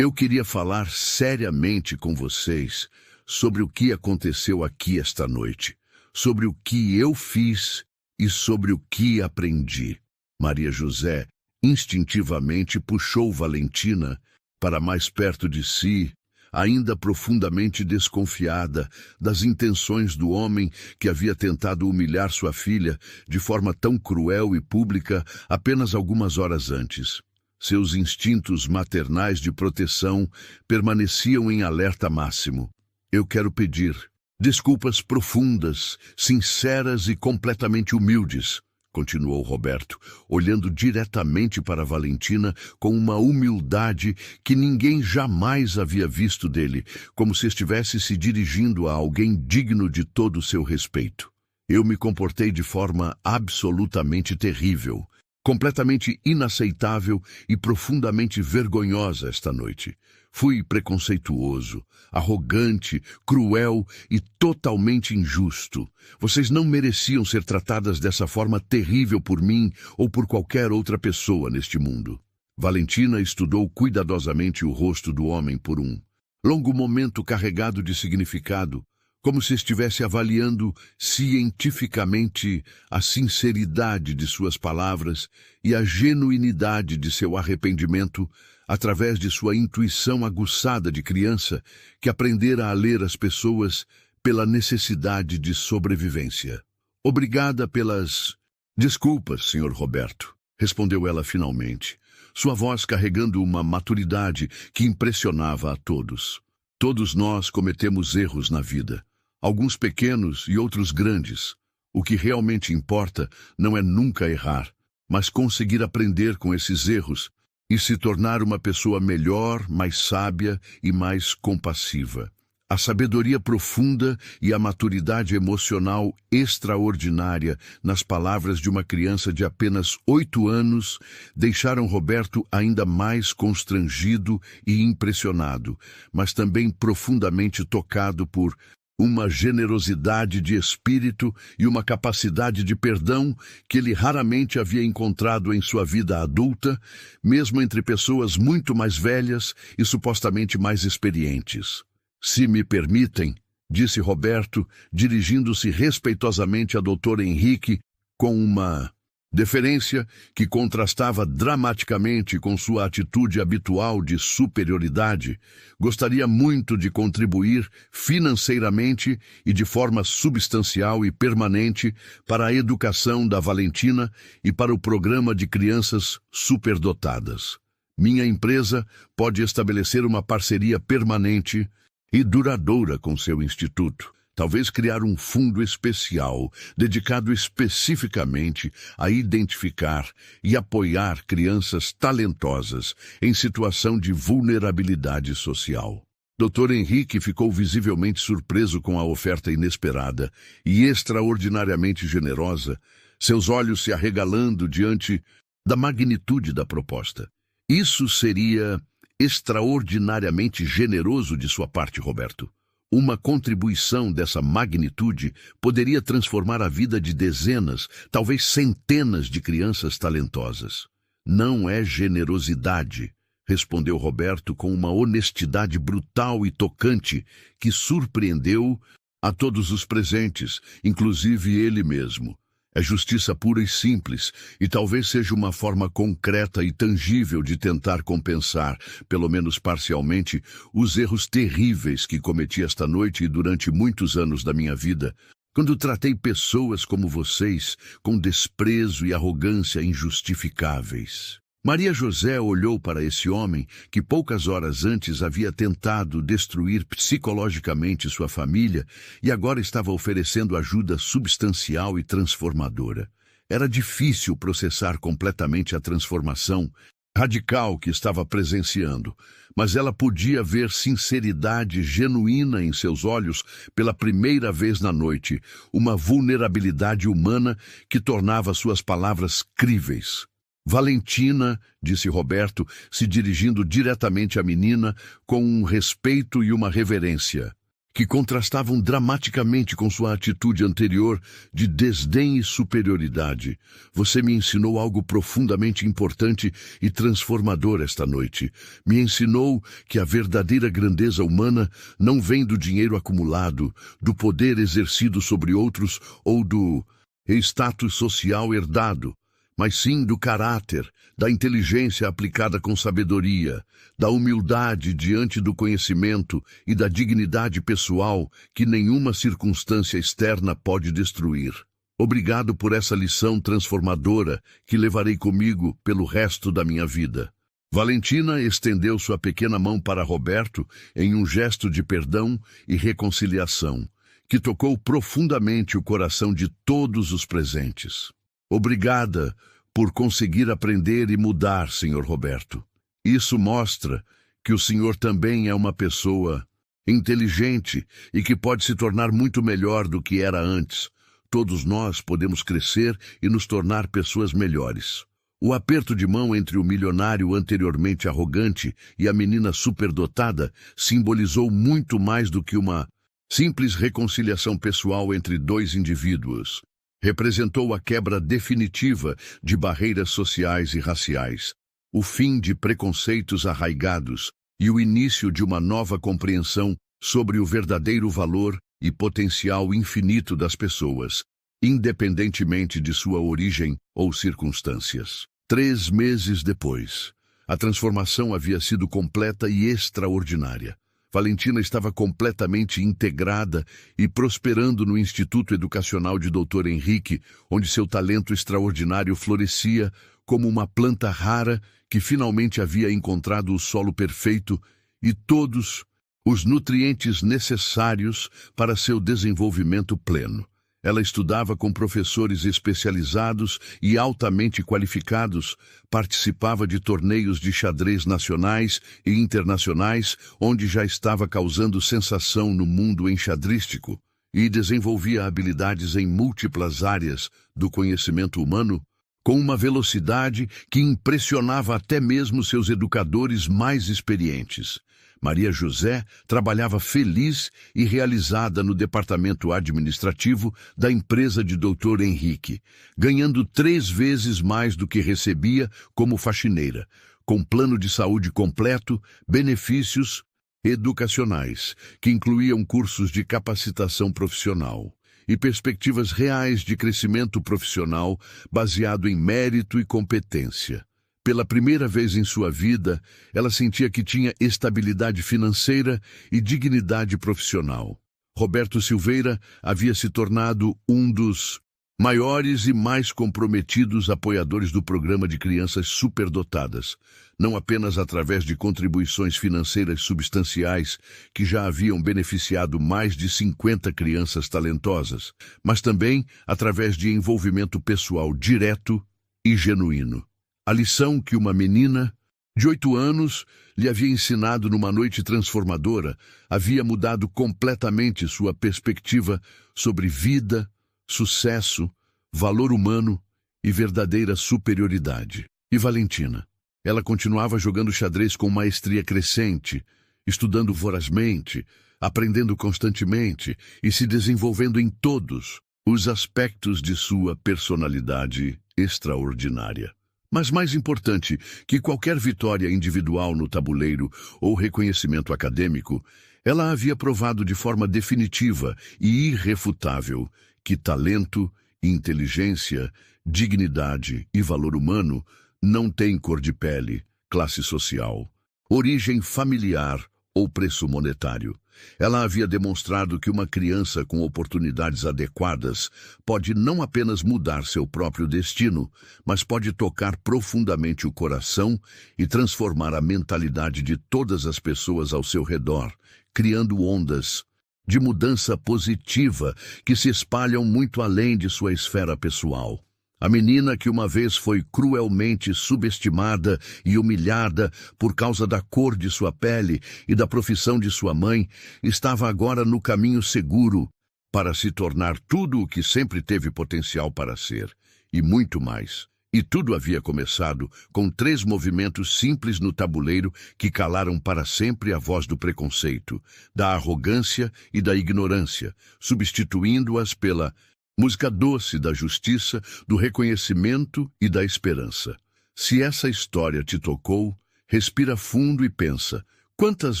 queria falar seriamente com vocês sobre o que aconteceu aqui esta noite, sobre o que eu fiz e sobre o que aprendi. Maria José instintivamente puxou Valentina para mais perto de si, ainda profundamente desconfiada das intenções do homem que havia tentado humilhar sua filha de forma tão cruel e pública apenas algumas horas antes. Seus instintos maternais de proteção permaneciam em alerta máximo. Eu quero pedir desculpas profundas, sinceras e completamente humildes, continuou Roberto, olhando diretamente para Valentina com uma humildade que ninguém jamais havia visto dele, como se estivesse se dirigindo a alguém digno de todo o seu respeito. Eu me comportei de forma absolutamente terrível, completamente inaceitável e profundamente vergonhosa esta noite. Fui preconceituoso, arrogante, cruel e totalmente injusto. Vocês não mereciam ser tratadas dessa forma terrível por mim ou por qualquer outra pessoa neste mundo. Valentina estudou cuidadosamente o rosto do homem por um longo momento carregado de significado, como se estivesse avaliando cientificamente a sinceridade de suas palavras e a genuinidade de seu arrependimento através de sua intuição aguçada de criança que aprendera a ler as pessoas pela necessidade de sobrevivência. Obrigada pelas desculpas, Sr. Roberto, respondeu ela finalmente, sua voz carregando uma maturidade que impressionava a todos. Todos nós cometemos erros na vida, alguns pequenos e outros grandes. O que realmente importa não é nunca errar, mas conseguir aprender com esses erros e se tornar uma pessoa melhor, mais sábia e mais compassiva. A sabedoria profunda e a maturidade emocional extraordinária nas palavras de uma criança de apenas 8 anos deixaram Roberto ainda mais constrangido e impressionado, mas também profundamente tocado por uma generosidade de espírito e uma capacidade de perdão que ele raramente havia encontrado em sua vida adulta, mesmo entre pessoas muito mais velhas e supostamente mais experientes. Se me permitem, disse Roberto, dirigindo-se respeitosamente a Dr. Henrique com uma deferência que contrastava dramaticamente com sua atitude habitual de superioridade, gostaria muito de contribuir financeiramente e de forma substancial e permanente para a educação da Valentina e para o programa de crianças superdotadas. Minha empresa pode estabelecer uma parceria permanente e duradoura com seu instituto. Talvez criar um fundo especial, dedicado especificamente a identificar e apoiar crianças talentosas em situação de vulnerabilidade social. Dr. Henrique ficou visivelmente surpreso com a oferta inesperada e extraordinariamente generosa, seus olhos se arregalando diante da magnitude da proposta. Isso seria extraordinariamente generoso de sua parte, Roberto. Uma contribuição dessa magnitude poderia transformar a vida de dezenas, talvez centenas de crianças talentosas. Não é generosidade, respondeu Roberto com uma honestidade brutal e tocante que surpreendeu a todos os presentes, inclusive ele mesmo. É justiça pura e simples, e talvez seja uma forma concreta e tangível de tentar compensar, pelo menos parcialmente, os erros terríveis que cometi esta noite e durante muitos anos da minha vida, quando tratei pessoas como vocês com desprezo e arrogância injustificáveis. Maria José olhou para esse homem que poucas horas antes havia tentado destruir psicologicamente sua família e agora estava oferecendo ajuda substancial e transformadora. Era difícil processar completamente a transformação radical que estava presenciando, mas ela podia ver sinceridade genuína em seus olhos pela primeira vez na noite, uma vulnerabilidade humana que tornava suas palavras críveis. Valentina, disse Roberto, se dirigindo diretamente à menina com um respeito e uma reverência, que contrastavam dramaticamente com sua atitude anterior de desdém e superioridade. Você me ensinou algo profundamente importante e transformador esta noite. Me ensinou que a verdadeira grandeza humana não vem do dinheiro acumulado, do poder exercido sobre outros ou do status social herdado, mas sim do caráter, da inteligência aplicada com sabedoria, da humildade diante do conhecimento e da dignidade pessoal que nenhuma circunstância externa pode destruir. Obrigado por essa lição transformadora que levarei comigo pelo resto da minha vida. Valentina estendeu sua pequena mão para Roberto em um gesto de perdão e reconciliação, que tocou profundamente o coração de todos os presentes. Obrigada por conseguir aprender e mudar, Sr. Roberto. Isso mostra que o senhor também é uma pessoa inteligente e que pode se tornar muito melhor do que era antes. Todos nós podemos crescer e nos tornar pessoas melhores. O aperto de mão entre o milionário anteriormente arrogante e a menina superdotada simbolizou muito mais do que uma simples reconciliação pessoal entre dois indivíduos. Representou a quebra definitiva de barreiras sociais e raciais, o fim de preconceitos arraigados e o início de uma nova compreensão sobre o verdadeiro valor e potencial infinito das pessoas, independentemente de sua origem ou circunstâncias. 3 meses depois, a transformação havia sido completa e extraordinária. Valentina estava completamente integrada e prosperando no Instituto Educacional de Dr. Henrique, onde seu talento extraordinário florescia como uma planta rara que finalmente havia encontrado o solo perfeito e todos os nutrientes necessários para seu desenvolvimento pleno. Ela estudava com professores especializados e altamente qualificados, participava de torneios de xadrez nacionais e internacionais, onde já estava causando sensação no mundo enxadrístico, e desenvolvia habilidades em múltiplas áreas do conhecimento humano, com uma velocidade que impressionava até mesmo seus educadores mais experientes. Maria José trabalhava feliz e realizada no departamento administrativo da empresa de Dr. Henrique, ganhando 3 vezes mais do que recebia como faxineira, com plano de saúde completo, benefícios educacionais, que incluíam cursos de capacitação profissional e perspectivas reais de crescimento profissional baseado em mérito e competência. Pela primeira vez em sua vida, ela sentia que tinha estabilidade financeira e dignidade profissional. Roberto Silveira havia se tornado um dos maiores e mais comprometidos apoiadores do programa de crianças superdotadas, não apenas através de contribuições financeiras substanciais que já haviam beneficiado mais de 50 crianças talentosas, mas também através de envolvimento pessoal direto e genuíno. A lição que uma menina de 8 anos lhe havia ensinado numa noite transformadora havia mudado completamente sua perspectiva sobre vida, sucesso, valor humano e verdadeira superioridade. E Valentina? Ela continuava jogando xadrez com maestria crescente, estudando vorazmente, aprendendo constantemente e se desenvolvendo em todos os aspectos de sua personalidade extraordinária. Mas mais importante que qualquer vitória individual no tabuleiro ou reconhecimento acadêmico, ela havia provado de forma definitiva e irrefutável que talento, inteligência, dignidade e valor humano não têm cor de pele, classe social, origem familiar ou preço monetário. Ela havia demonstrado que uma criança com oportunidades adequadas pode não apenas mudar seu próprio destino, mas pode tocar profundamente o coração e transformar a mentalidade de todas as pessoas ao seu redor, criando ondas de mudança positiva que se espalham muito além de sua esfera pessoal. A menina que uma vez foi cruelmente subestimada e humilhada por causa da cor de sua pele e da profissão de sua mãe, estava agora no caminho seguro para se tornar tudo o que sempre teve potencial para ser, e muito mais. E tudo havia começado com 3 movimentos simples no tabuleiro que calaram para sempre a voz do preconceito, da arrogância e da ignorância, substituindo-as pela música doce da justiça, do reconhecimento e da esperança. Se essa história te tocou, respira fundo e pensa: quantas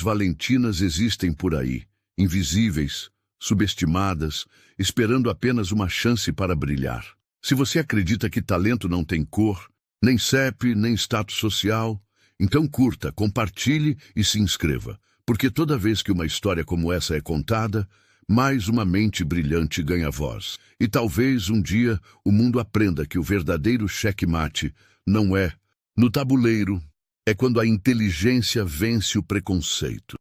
Valentinas existem por aí, invisíveis, subestimadas, esperando apenas uma chance para brilhar? Se você acredita que talento não tem cor, nem CEP, nem status social, então curta, compartilhe e se inscreva, porque toda vez que uma história como essa é contada, mais uma mente brilhante ganha voz. E talvez um dia o mundo aprenda que o verdadeiro checkmate não é no tabuleiro, é quando a inteligência vence o preconceito.